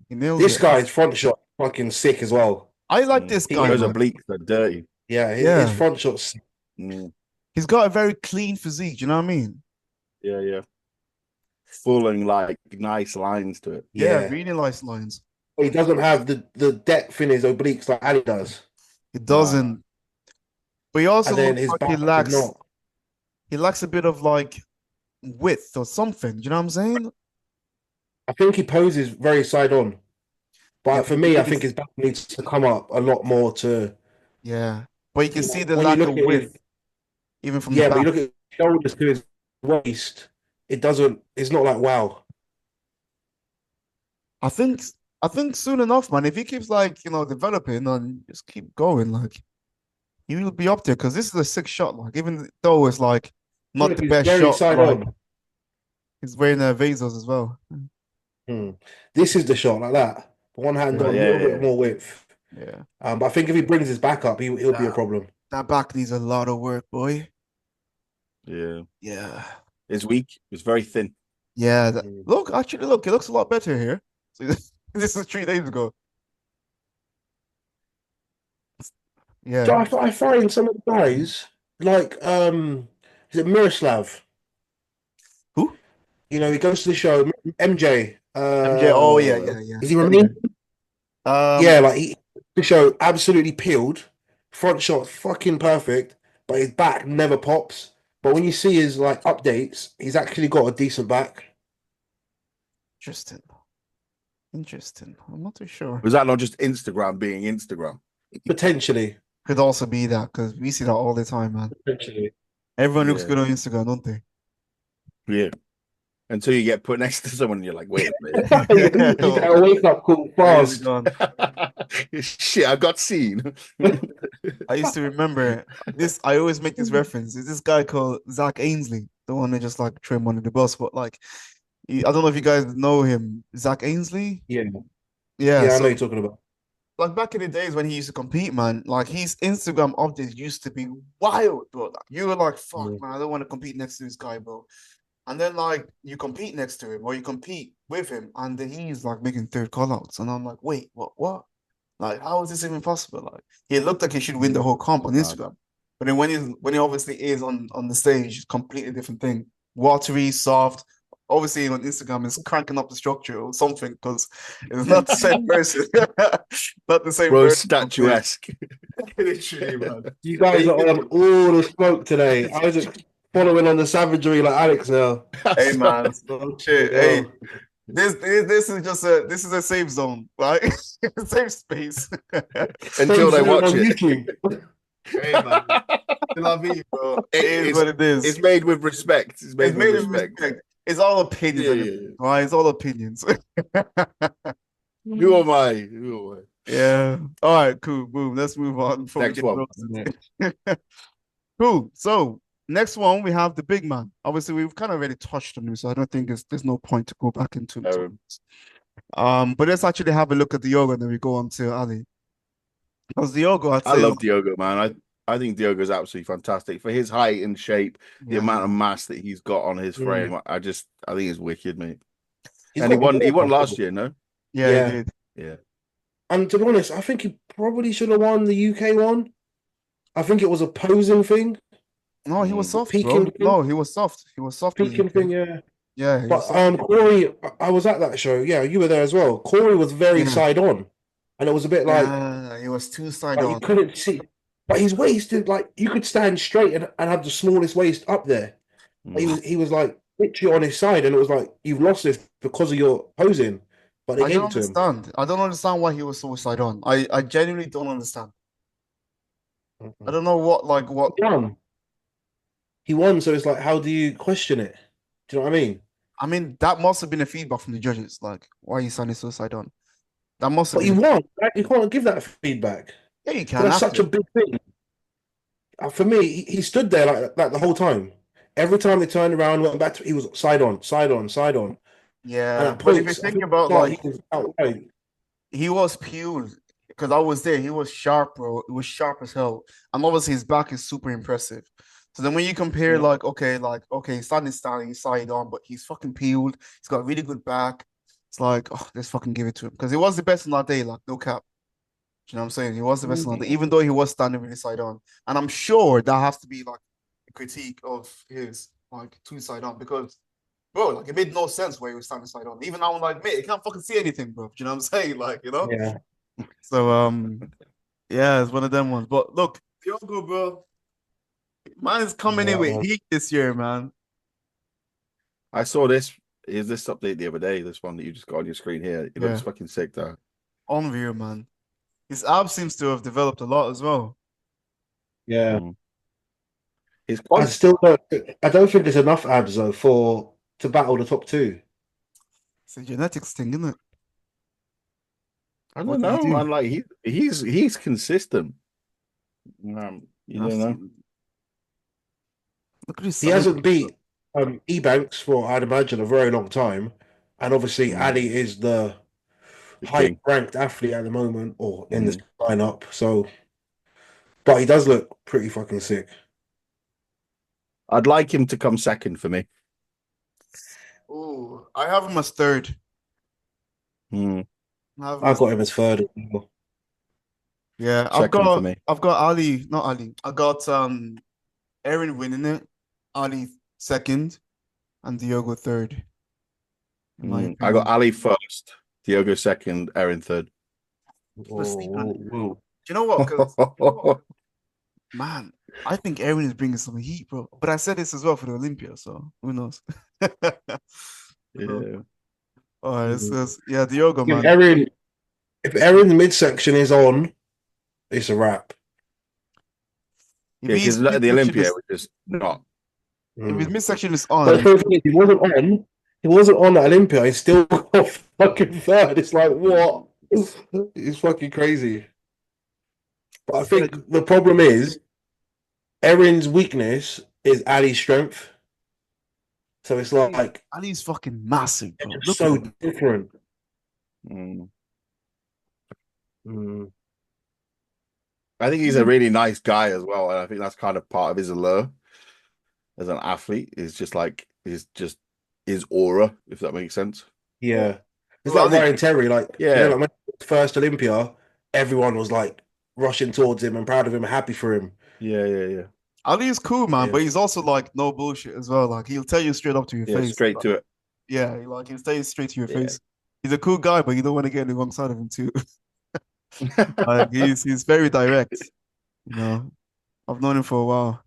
nails this it. guy's front shot fucking sick as well. I like this guy. Those obliques are dirty. Yeah, his front shot's. He's got a very clean physique. Do you know what I mean? Yeah. Full and like nice lines to it. Yeah, really nice lines. He doesn't have the depth in his obliques like Ali does. He doesn't. But he also looks like he lacks a bit of like width or something. Do you know what I'm saying? I think he poses very side on. But for me, I think his back needs to come up a lot more to. Yeah. But you can see the lack of width. Even from the back. But you look at his shoulders to his waist, it's not like wow. I think soon enough, man, if he keeps like, developing and just keep going, like he will be up there because this is a sick shot, like even though it's like not the best shot. Side on. He's wearing Vazos as well. This is the shot like that. One hand on, a little bit more width. Yeah. But I think if he brings his back up, he'll be a problem. That back needs a lot of work, boy. Yeah. It's weak. It's very thin. Yeah. Look, it looks a lot better here. So this is 3 days ago. Yeah. So I find some of the guys like is it Miroslav? Who? He goes to the show. MJ. MJ. Oh yeah. Is he Romanian? The show absolutely peeled. Front shot fucking perfect, but his back never pops. But when you see his like updates, he's actually got a decent back. Interesting. I'm not too sure. Was that not just Instagram being Instagram? Potentially. Could also be that because we see that all the time, man. Potentially. Everyone looks good on Instagram, don't they? Yeah. Until you get put next to someone and you're like, wait a minute. You gotta wake up call fast. Shit, I got seen. I used to remember this. I always make this reference. Is this guy called Zach Ainsley, the one that just like trim under the bus? But like, I don't know if you guys know him, Zach Ainsley. Yeah, I know you're talking about. like back in the days when he used to compete, man, like his Instagram updates used to be wild, bro. Like, you were like, fuck, Yeah. man, I don't want to compete next to this guy, bro. And then like you compete next to him or you compete with him, and then he's like making third callouts. And I'm like, wait, what? Like, how is this even possible? Like, he looked like he should win the whole comp on Instagram. But then when he obviously is on the stage, it's completely different thing. Watery, soft. Obviously on Instagram is cranking up the structure or something because it's not the same person. Not the same Bro, person. statuesque. Literally, man. You guys are on all the smoke today. Isaac following on the savagery like Alex now. Hey man, shit. Yo. Hey, this is just a safe zone, right? Safe space. Until they watch on it. YouTube. Hey, man. I love you, bro. It is what it is. It's made with respect. It's made, with with respect. It's all opinions, Yeah, anyway, right? It's all opinions. Who am I? Who am I? Yeah. All right, cool. Boom. Let's move on. Before we Next get one. roasted. Cool. So next one we have the big man. Obviously, we've kind of already touched on him, so I don't think there's no point to go back into it. But let's actually have a look at Diogo and then we go on to Ali. Because Diogo, I love Diogo, man. I think Diogo's absolutely fantastic for his height and shape. The amount of mass that he's got on his frame, I think it's wicked, mate. And he won last year, no? Yeah, he did. Yeah. And to be honest, I think he probably should have won the UK one. I think it was a posing thing. No, he was soft, Peaking bro. No, he was soft. He was soft. Peaking thing, yeah. Yeah. But Corey, I was at that show. Yeah, you were there as well. Corey was very side on. And it was a bit like he was too side like on. you couldn't see. But his waist is like you could stand straight and have the smallest waist up there. He was like literally on his side, and it was like you've lost this because of your posing. But I don't understand. I don't understand why he was so side on. I genuinely don't understand. I don't know what. He won, so it's like, how do you question it? Do you know what I mean? I mean, that must have been a feedback from the judges. Like, why are you sounding so side on? That must have been. But he won. You can't give that feedback. Yeah, you can. That's such a big thing. For me, he stood there like that the whole time. Every time they turned around, went back to, he was side on, side on, side on. Yeah, and but if you think about like he was peeled because I was there. He was sharp, bro. It was sharp as hell, and obviously his back is super impressive. So then when you compare, he's standing, he's side on, but he's fucking peeled. He's got a really good back. It's like, oh, let's fucking give it to him because he was the best on that day. Like, no cap. Do you know what I'm saying? He was the best on that day, even though he was standing really side on. And I'm sure that has to be like a critique of his like too side on because, bro, like it made no sense where he was standing side on. Even I'm like, mate, you can't fucking see anything, bro. Do you know what I'm saying? Like, you know? Yeah. So yeah, it's one of them ones. But look, Diogo, bro. Mine's coming in with heat this year, man. I saw this. Is this update the other day? This one that you just got on your screen here. It looks fucking sick, though. Unreal, man. His abs seems to have developed a lot as well. Yeah. I don't think there's enough abs though to battle the top two. It's a genetics thing, isn't it? I don't know, man. Like he's consistent. You don't know. Look at this. He hasn't beat Ebanks for, I'd imagine, a very long time. And obviously Ali is the high ranked athlete at the moment or in this lineup. So but he does look pretty fucking sick. I'd like him to come second for me. Oh, I have him as third. I got him as third. Yeah, I've got Ali, not Ali. I got Aaron winning it, Ali second, and Diogo third. I got Ali first, Diogo second, Aaron third. Do you know what? Man, I think Aaron is bringing some heat, bro. But I said this as well for the Olympia, so who knows? Yeah. All right, Diogo, man. If Aaron's midsection is on, it's a wrap. Yeah, because the Olympia was just not. If his midsection is on, he wasn't on. He wasn't on at Olympia. He's still got fucking third. It's like what? It's fucking crazy. But I think the problem is Aaron's weakness is Ali's strength. So it's like Ali's fucking massive, bro. So different. I think he's a really nice guy as well, and I think that's kind of part of his allure as an athlete. Is just like his aura, if that makes sense. Yeah. It's Well, like Ryan Terry, like Yeah. like when he was first Olympia, everyone was like rushing towards him and proud of him and happy for him. Yeah. Ali's cool, man, Yeah. but he's also like no bullshit as well. Like he'll tell you straight up to your Yeah, face. straight to it. Yeah, like he'll tell you straight to your Yeah. face. He's a cool guy, but you don't want to get on the wrong side of him too. Like he's very direct. You know, I've known him for a while.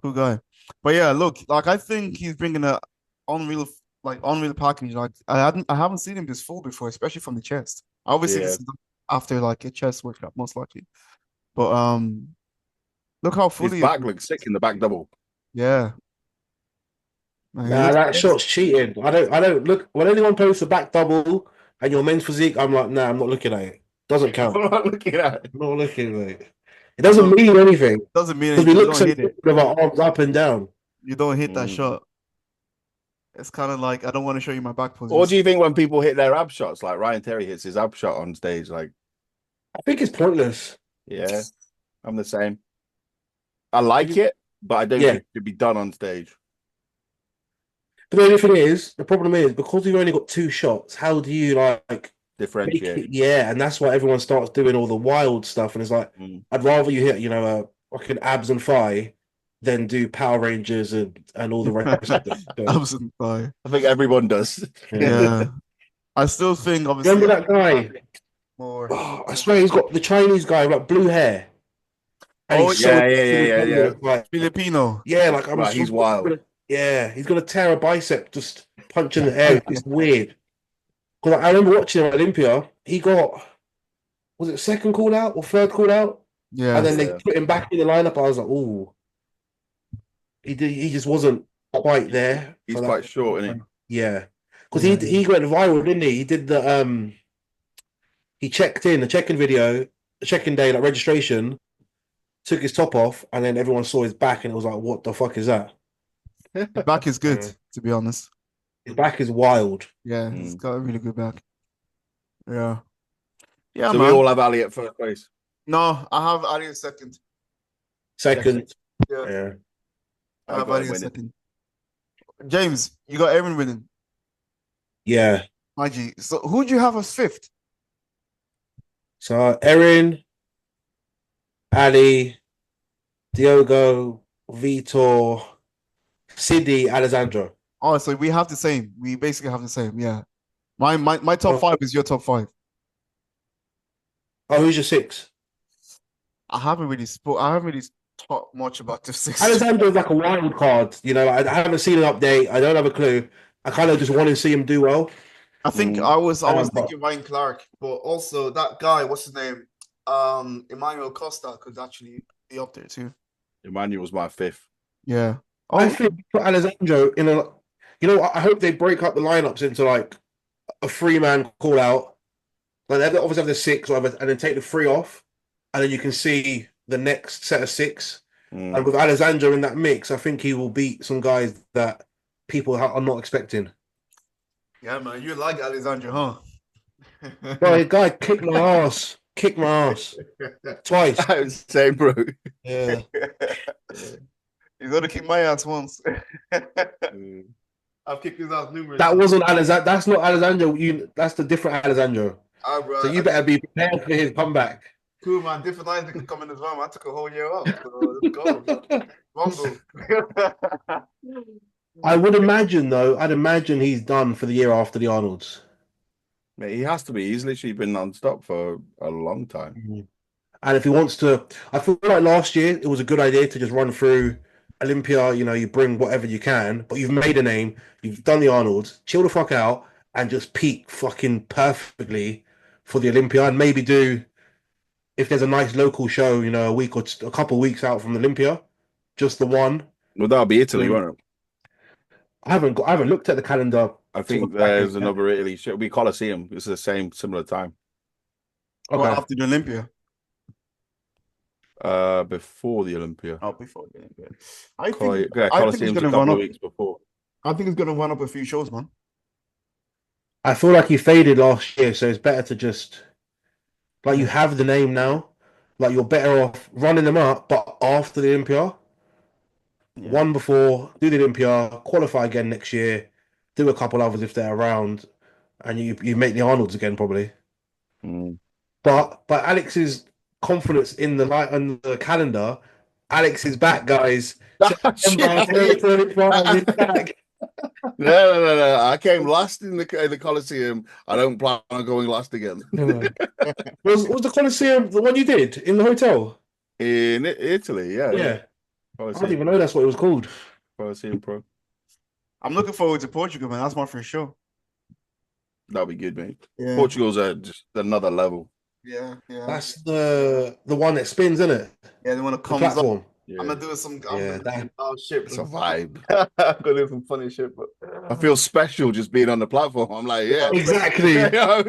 Cool guy. But yeah, look, like I think he's bringing a unreal package. Like I haven't seen him this full before, especially from the chest. Obviously, Yeah. this is after like a chest workout, most likely. But look how His fully back looks sick in the back double. yeah. Man, he Nah, looks that good. shot's cheating. I don't look when anyone posts a back double and your men's physique, I'm like, nah, I'm not looking at it. Doesn't count. I'm not looking at it. I'm not looking at it. It doesn't mean anything. Doesn't mean Because we anything. You look don't so hit good it. with our arms up and down. You don't hit that Mm. shot. It's kind of like I don't want to show you my back position. Or do you think when people hit their ab shots, like Ryan Terry hits his ab shot on stage, like, I think it's pointless. yeah, I'm the same. I like it, but I don't Yeah. think it should be done on stage. But the only thing is, the problem is because you've only got 2 shots, how do you like make Differentiate. it? Yeah, and that's why everyone starts doing all the wild stuff. And it's like, Mm. I'd rather you hit, a fucking abs and thigh than do Power Rangers and all the rest of it. So, Absent thigh. I think everyone does. Yeah. I still think obviously remember that guy? more. Oh, I swear he's got the Chinese guy with like blue hair. And Oh, he's yeah, so yeah. like, Filipino. yeah, like I'm Right, he's wild. Yeah, he's gonna tear a bicep just punching the air. It's weird. Because I remember watching him at Olympia. He got, was it second call out or third call out? Yeah. And then they Yeah. put him back in the lineup. I was like, ooh. He just wasn't quite there. He's for that. quite short, isn't Yeah. Because Yeah. he went viral, didn't he? He did he checked in, the check-in video, the check-in day, like registration, took his top off, and then everyone saw his back and it was like, what the fuck is that? he? His back is good, Yeah. to be honest. His back is wild. Yeah, he's got a really good back. Yeah. Yeah, So man. we all have Ali at first place. No, I have Ali in second. Second. Yeah. Yeah. I have got Ali him in winning. second. James, you got Aaron winning. Yeah. Maggie. So who do you have as fifth? So Erin, Ali, Diogo, Vitor, Sidi, Alessandro. Oh, so we have the same. We basically have the same. Yeah. My top 5 is your top 5. Oh, who's your 6? I haven't really talked much about the 6. Alessandro's like a wild card. I haven't seen an update. I don't have a clue. I kind of just want to see him do well. I think Mm. I was but- thinking Ryan Clark, but also that guy, what's his name? Emmanuel Costa could actually be up there too. Emmanuel's my 5th. Yeah. I think put Alessandro in a. I hope they break up the lineups into like a 3-man call out. Like they obviously have the 6, and then take the 3 off, and then you can see the next set of 6. Mm. And with Alessandro in that mix, I think he will beat some guys that people are not expecting. Yeah, man, you like Alexandra, huh? Bro, the guy kicked my ass. Kicked my ass. Twice. I was saying, bro. Yeah. He's gonna kick my ass once. Mm. I've kicked his ass numerous That times. wasn't Alessandro. That's not Alessandro. That's the different Alessandro. Ah, bro, So you better be prepared for his comeback. cool, man. Different lines could come in as well. Man. I took a whole year off. So let's go. Rumble. I would imagine, though, I'd imagine he's done for the year after the Arnolds. Mate, he has to be. He's literally been non-stop for a long time. And if he wants to, I feel like last year it was a good idea to just run through Olympia. You bring whatever you can, but you've made a name, you've done the Arnolds, chill the fuck out and just peak fucking perfectly for the Olympia and maybe do, if there's a nice local show, a week or a couple of weeks out from the Olympia, just the one. Well, that'll be Italy, won't it? I haven't looked at the calendar. I think there's another Italy show. We Coliseum. It's the similar time. Okay. Well, after the Olympia. Before the Olympia. Oh, before the Olympia. I think Coliseum's he's a gonna couple run of up. weeks before. I think he's gonna run up a few shows, man. I feel like he faded last year, so it's better to just Like you have the name now. Like you're better off running them up, but after the Olympia, Yeah. one before, do the Olympia, qualify again next year, do a couple others if they're around, and you make the Arnolds again probably. Mm. But Alex's confidence in the light on the calendar, Alex is back, guys. September Shit. 2025 is back. No. I came last in the Coliseum. I don't plan on going last again. Was the Colosseum the one you did in the hotel? In Italy, yeah. Yeah. I didn't Coliseum, even know that's what it was called. Coliseum Pro. I'm looking forward to Portugal, man. That's my first show. That'll be good, mate. Yeah. Portugal's just another level. Yeah. That's the one that spins, isn't it? Yeah, they want to The come up. platform. Yeah. I'm gonna do some. Yeah, Oh shit! It's a vibe. I'm gonna do some funny shit, but I feel special just being on the platform. I'm like, yeah. Exactly. You know what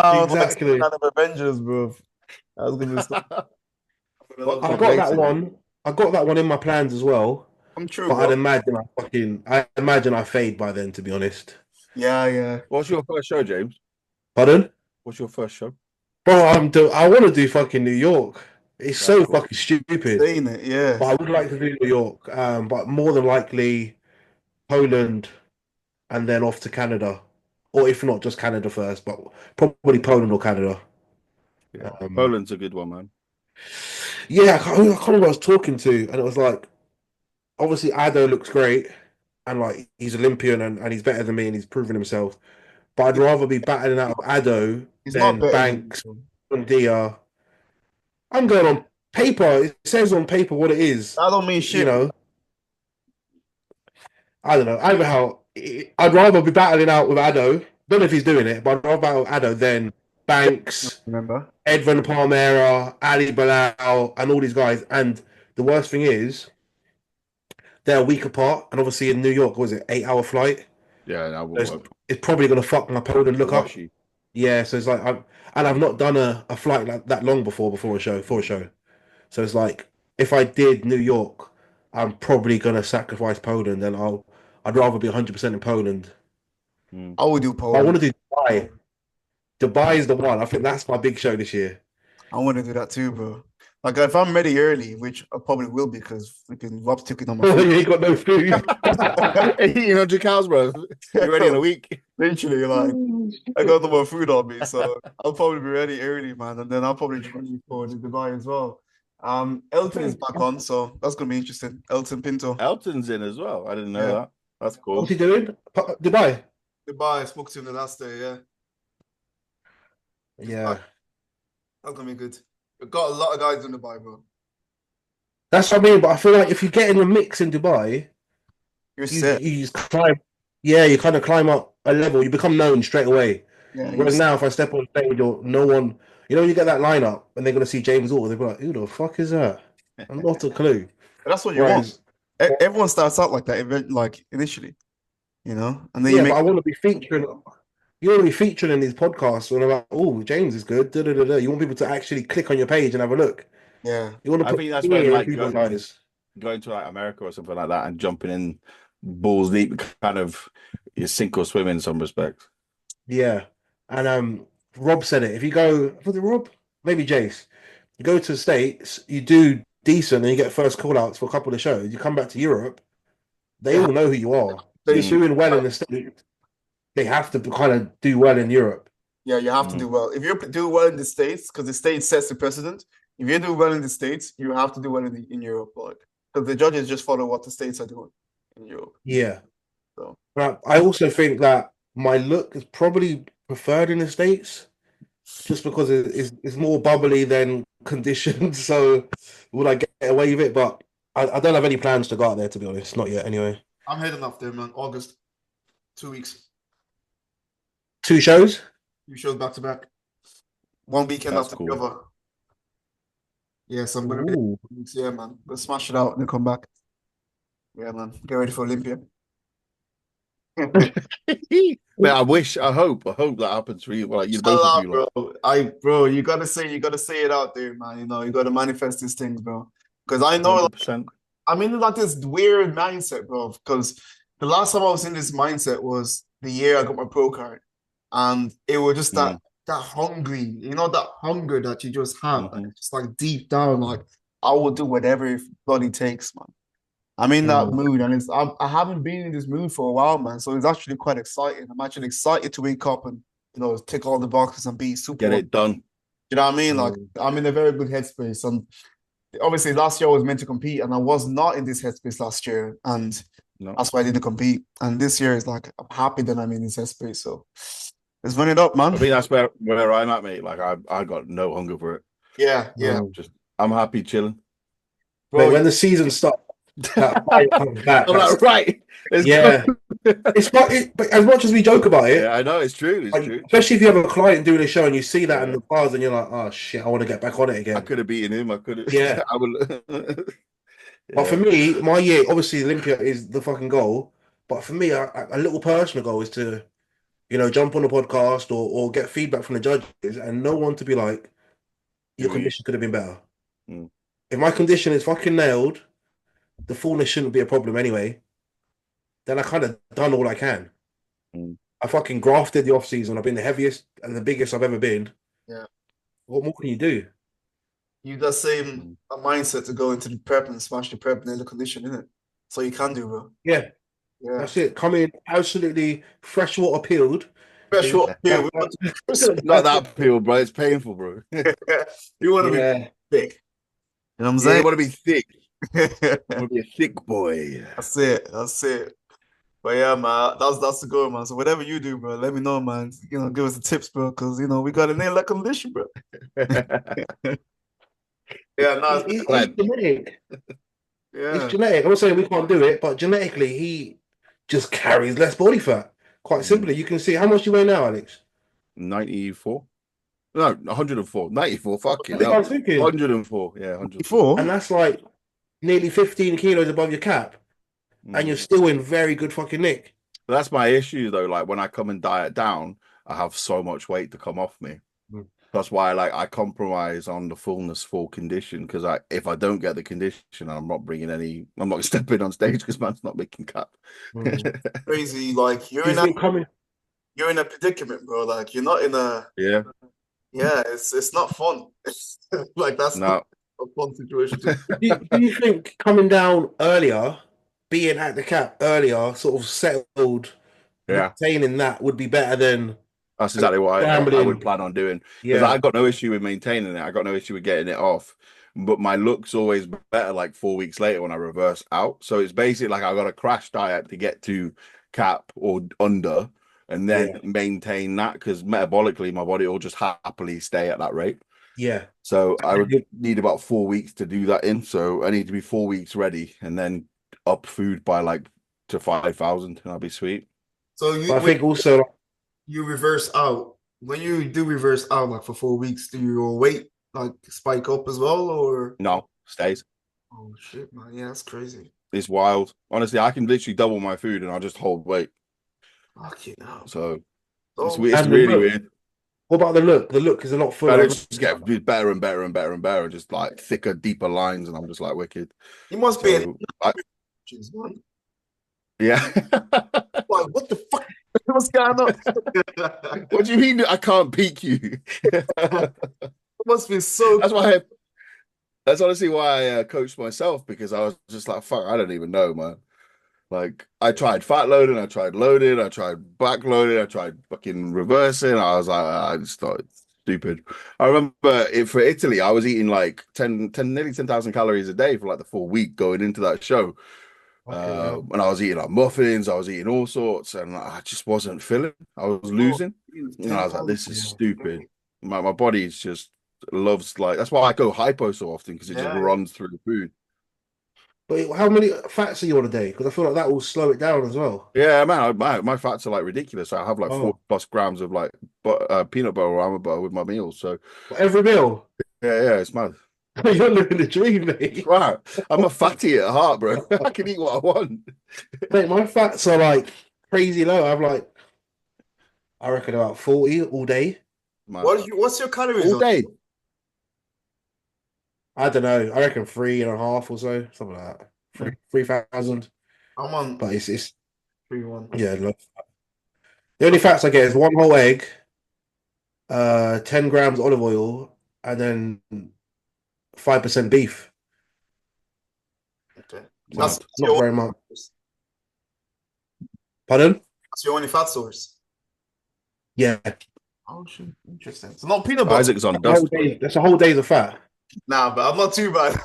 I mean? Exactly. Kind of Avengers, bro. That was gonna be stuff. But I got that one. I got that one in my plans as well. I'm true, But bro. I imagine I fade by then, to be honest. Yeah. What's your first show, James? Pardon? What's your first show? Bro, I want to do fucking New York. It's That's so cool. fucking stupid. Saying it, yeah. But I would like to do New York. But more than likely Poland and then off to Canada. Or if not, just Canada first, but probably Poland or Canada. Yeah. Poland's a good one, man. Yeah, I can't remember who I was talking to, and it was like, obviously Ado looks great, and like he's Olympian and he's better than me and he's proven himself. But I'd rather be battling out of Ado He's not than better Banks, than you. Bundia. I'm going on paper. It says on paper what it is. That don't mean shit. You know, I don't know. Either how, I'd rather be battling out with Ado. Don't know if he's doing it, but I'd rather battle Ado than Banks, Remember? Edvin Palmera, Ali Bilal, and all these guys. And the worst thing is, they're a week apart. And obviously in New York, was it 8-hour flight? Yeah, that will It's, work. it's probably going to fuck my Poland look up. Washy. Yeah, so it's like, I've not done a flight like that long before a show. So it's like, if I did New York, I'm probably going to sacrifice Poland, and I'd rather be 100% in Poland. I would do I Poland. want to do Dubai. Dubai is the one. I think that's my big show this year. I want to do that too, bro. Like if I'm ready early, which I probably will be because freaking Rob's took it on my You food. ain't got no food. You know, 100 cows, bro. You're ready in a week. Literally, like I got no more food on me, so I'll probably be ready early, man. And then I'll probably join you for the Dubai as well. Elton is back on, so that's gonna be interesting. Elton Pinto. Elton's in as well. I didn't know Yeah. that. That's cool. What's he doing? Dubai. goodbye. I spoke to him the last day. Yeah, Yeah. that's gonna be good. We've got a lot of guys in Dubai, bro. That's what I mean. But I feel like if you get in the mix in Dubai, You're you set. just climb. Yeah, you kind of climb up a level. You become known straight away. Yeah, Whereas now, if I step on stage or no one, you get that lineup and they're going to see James Orr, they'll be like, who the fuck is that? I'm not a clue. that's what you Whereas, want. Everyone starts out like that, like initially, and then yeah, you make. but I want to be featuring. You want to be featured in these podcasts when I'm like, oh, James is good. Da, da, da, da. You want people to actually click on your page and have a look. Yeah, You want to I put think that's fear when in like people's eyes. going to like America or something like that and jumping in balls deep, kind of you sink or swim in some respects. Yeah, and Rob said it. If you go, was it Rob? Maybe Jace. You go to the States, you do decent, and you get first call outs for a couple of shows. You come back to Europe, they all know who you are. So you're doing well in the States. They have to kind of do well in Europe. yeah, you have to do well. If you do well in the States, because the States sets the precedent. If you do well in the States, you have to do well in Europe, like because the judges just follow what the States are doing in Europe. Yeah. So. But I also think that my look is probably preferred in the States, just because it's more bubbly than conditioned. So would I get away with it? But I don't have any plans to go out there, to be honest. Not yet, anyway. I'm heading off there, man. August, 2 weeks. 2 shows? 2 shows back to back. 1 weekend That's after cool. the other. Yes, I'm gonna be. Ooh. Yeah, man. Let's smash it out and then come back. Yeah, man. Get ready for Olympia. Man, I hope that happens for you. Well, like you both of you, like. Bro, you gotta say it out there, man. You gotta manifest these things, bro. Because I know, 100%. I'm in like this weird mindset, bro. Because the last time I was in this mindset was the year I got my pro card, and it was just that hungry, that hunger that you just have, Mhm. just like deep down, like I will do whatever it bloody takes, man. I'm in that mood, and I haven't been in this mood for a while, man. So it's actually quite exciting. I'm actually excited to wake up and tick all the boxes and be super. Get it done. You know what I mean? Like I'm in a very good headspace, and obviously last year I was meant to compete, and I was not in this headspace last year, and No. that's why I didn't compete. And this year is like I'm happy that I'm in this headspace. So let's run it up, man. I think that's where I'm at, mate. Like I got no hunger for it. Yeah. I'm happy chilling. Bro, Mate, when the season starts, that fire comes back. I'm like, right. Yeah. But as much as we joke about it, Yeah, I know it's true. It's true. Especially if you have a client doing a show and you see that in the bars, and you're like, oh shit, I want to get back on it again. I could have beaten him. I could have. Yeah. I would. But for me, my year, obviously Olympia is the fucking goal. But for me, a little personal goal is to, jump on a podcast or get feedback from the judges, and no one to be like, your condition could have been better. Mm. If my condition is fucking nailed, the fullness shouldn't be a problem anyway. Then I kind of done all I can. Mm. I fucking grafted the off season. I've been the heaviest and the biggest I've ever been. Yeah. What more can you do? You got same a mindset to go into the prep and smash the prep nail the condition, innit? So you can do, bro. Yeah. That's it. Come in absolutely freshwater peeled. Freshwater peeled. Not that peeled, bro. It's painful, bro. You want to be thick. You know what I'm saying? You want to be thick. You want to be a thick boy. That's it. But yeah, man, that's the goal, man. So whatever you do, bro, let me know, man. Give us the tips, bro, because we got to nail that condition, bro. Yeah, no, it's genetic. Yeah, it's genetic. I'm not saying we can't do it, but genetically, he just carries less body fat. Quite simply, you can see how much you weigh now, Alex. 94. No, 104. 94. Fuck it. I was thinking 104. Yeah, 104. And that's like nearly 15 kilos above your cap. And you're still in very good fucking nick. That's my issue though. Like when I come and diet down, I have so much weight to come off me. That's why I compromise on the fullness full condition, because if I don't get the condition, I'm not stepping on stage because man's not making cap. Crazy, like you're in a predicament, bro. Like you're not in a it's not fun. Like that's not a fun situation. Do you think coming down earlier, being at the cap earlier, sort of settled, maintaining that would be better than? That's exactly what I would plan on doing. Because I got no issue with maintaining it. I got no issue with getting it off. But my look's always better like 4 weeks later when I reverse out. So it's basically like I got a crash diet to get to cap or under and then maintain that, because metabolically my body will just happily stay at that rate. Yeah. So I would need about 4 weeks to do that in. So I need to be 4 weeks ready and then up food by to 5,000 and I'll be sweet. So I think also you reverse out. When you do reverse out, like for 4 weeks, do your weight like spike up as well, or no, stays? Oh shit, man! Yeah, that's crazy. It's wild. Honestly, I can literally double my food and I'll just hold weight. Fucking hell. So it's really weird. What about the look? The look is a lot fuller. It just get better and better and better and better, just like thicker, deeper lines, and I'm just like wicked. You must be yeah. Like, what the fuck? What's going on? What do you mean I can't peak you? It must be so. That's honestly why I coached myself, because I was just like, fuck, I don't even know, man. Like I tried fat loading, I tried loading, I tried back loading, I tried fucking reversing. I was like, I just thought it's stupid. I remember for Italy, I was eating like nearly 10,000 calories a day for like the full week going into that show. And I was eating like muffins, I was eating all sorts, and I just wasn't feeling. I was losing. And I was like, this is stupid. My body just loves, like, that's why I go hypo so often, because it just runs through the food. But how many fats are you on a day? Because I feel like that will slow it down as well. Yeah, man, my fats are like ridiculous. I have like 4+ grams of like peanut butter or almond butter with my meals. So every meal. Yeah, it's mad. You're living the dream, mate. Right. I'm a fatty at heart, bro. I can eat what I want. Mate, my fats are like crazy low. I'm like, I reckon about 40 all day. What's your calories all day? I don't know. I reckon 3.5 or so, something like that. 3,000. I'm on, but it's 3-1. Yeah, look. The only fats I get is one whole egg, 10 grams olive oil, and then 5% beef. Okay. So That's not your very much. Pardon? that's your only fat source. Yeah. Oh shit, interesting. So not peanut butter. Isaac's on dust. Bro. That's a whole day's of fat. Nah, but I'm not too bad.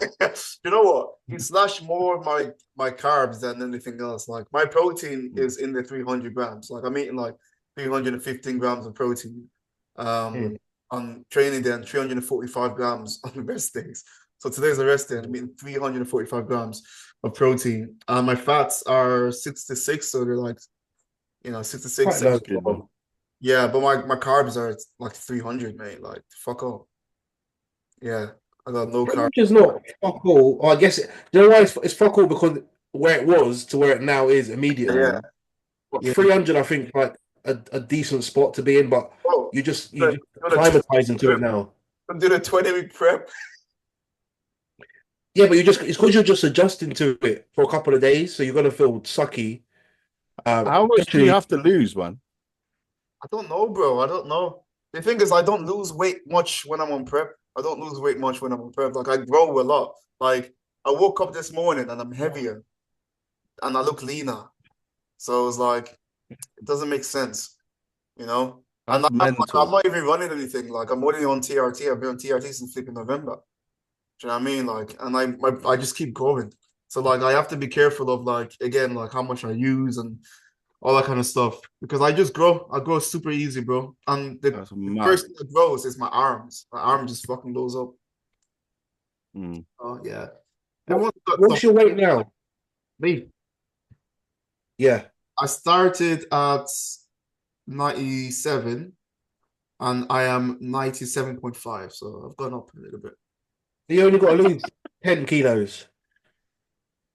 You know what? He slashed more of my carbs than anything else. Like my protein is in the 300 grams. Like I'm eating like 315 grams of protein. On training day and 345 grams on the rest days. So today's a rest day and I'm eating 345 grams of protein. My fats are 66, so they're like 66. Quite low. Yeah, but my carbs are like 300, mate. Like fuck off. Yeah, I got no carbs. Which is not fuck all. I guess you know why it's fuck all, because where it was to where it now is immediately. Yeah. But 300, I think, like a decent spot to be in, but Oh, you just climatize into it now. I'm doing a 20-week prep. Yeah, but it's because you're just adjusting to it for a couple of days, so you're gonna feel sucky. How much do you have to lose, man? I don't know, bro. I don't know. The thing is, I don't lose weight much when I'm on prep. I don't lose weight much when I'm on prep. Like I grow a lot. Like I woke up this morning and I'm heavier, and I look leaner. So it's like it doesn't make sense, you know. And That's I'm mental. not even running anything. Like I'm only on TRT. I've been on TRT since flipping November. Do you know what I mean? Like, and I just keep growing. So like I have to be careful of like again like how much I use and all that kind of stuff because I just grow. I grow super easy, bro. And the That's mad. first thing that grows is my arms. My arm just fucking blows up. Oh yeah. What's your weight now? Me. Yeah. I started at 97 and I am 97.5. So I've gone up a little bit. You only got to lose 10 kilos.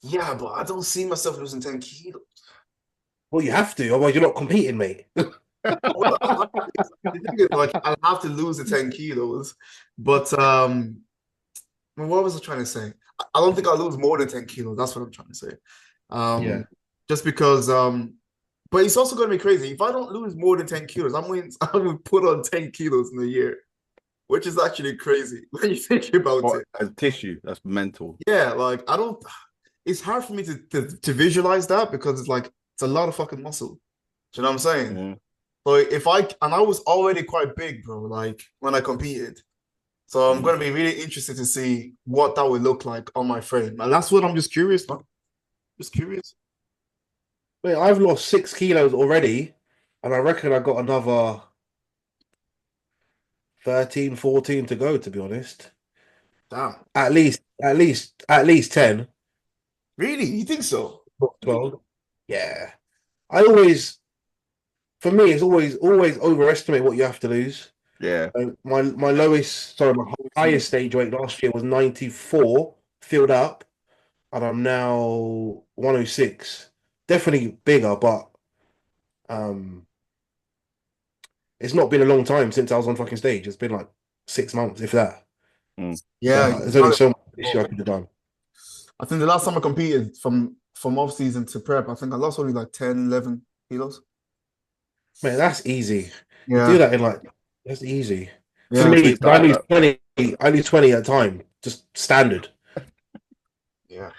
Yeah, but I don't see myself losing 10 kilos. Well, you have to, otherwise you're not competing, mate. Well, the thing is, like, I'll have to lose the 10 kilos. But what was I trying to say? I don't think I'll lose more than 10 kilos. That's what I'm trying to say. Yeah. Just because but it's also gonna be crazy. If I don't lose more than 10 kilos, I'm gonna put on 10 kilos in a year, which is actually crazy when you think about it. As tissue, that's mental. Yeah, like it's hard for me to visualize that because it's like it's a lot of fucking muscle. Do you know what I'm saying? Yeah. But I was already quite big, bro, like when I competed. So I'm gonna be really interested to see what that would look like on my frame. And that's what I'm just curious, man. Just curious. Wait, I've lost 6 kilos already, and I reckon I got another 13, 14 to go, to be honest. Damn. At least 10. Really? You think so? 12. Yeah. For me, it's always overestimate what you have to lose. Yeah. My highest stage weight last year was 94, filled up, and I'm now 106. Definitely bigger, but it's not been a long time since I was on fucking stage. It's been like 6 months, if that. Yeah. So there's only so much this year I could have done. I think the last time I competed from off season to prep, I think I lost only like 10, 11 kilos. Man, that's easy. Yeah. You do that in like that's easy. Yeah. For me, I lose 20 at a time, just standard. Yeah.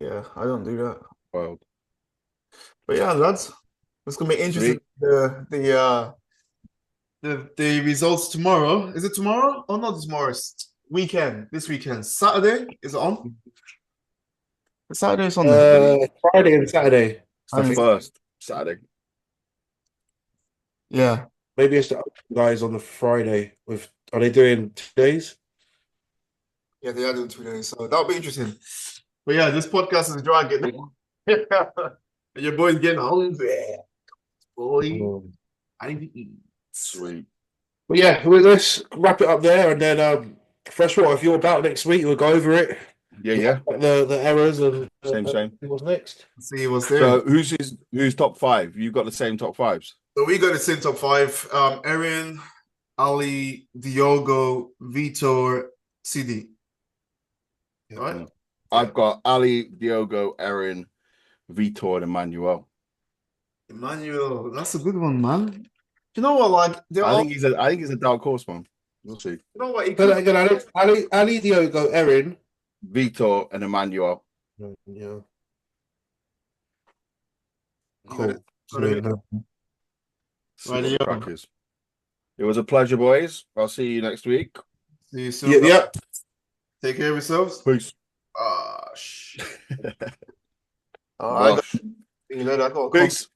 Yeah, I don't do that. Wild. But yeah, lads, it's gonna be interesting. The results tomorrow. Is it tomorrow? Oh, not tomorrow. It's this weekend. Saturday is it on? Saturday is on. Friday and Saturday. It's the first Saturday. Yeah. Maybe it's the guys on the Friday. Are they doing 2 days? Yeah, they are doing 2 days, so that'll be interesting. But yeah, this podcast is dragging. Your boy's getting hungry. Boy, I need to eat. Sweet. But yeah, let's wrap it up there, and then Freshwater, if you're about next week, we'll go over it. Yeah. The errors and Same. what's next? See what's there. So who's top 5? You got the same top 5s? So we got the same top 5. Erin, Ali, Diogo, Vitor, CD. All right. I've got Ali, Diogo, Erin, Vitor, and Emmanuel. Emmanuel, that's a good one, man. You know what? Like they're I all. think he's a dark horse, man. We'll see. You know what? It But could, again, Ali, Diogo, Erin. Vitor and Emmanuel. Yeah, you cool. gotta hit. See Right, what the yo. crack is. It was a pleasure, boys. I'll see you next week. See you soon. Yep, yep. Take care of yourselves. Peace. Ah, shit. I got, Gosh. you know, I got Peace.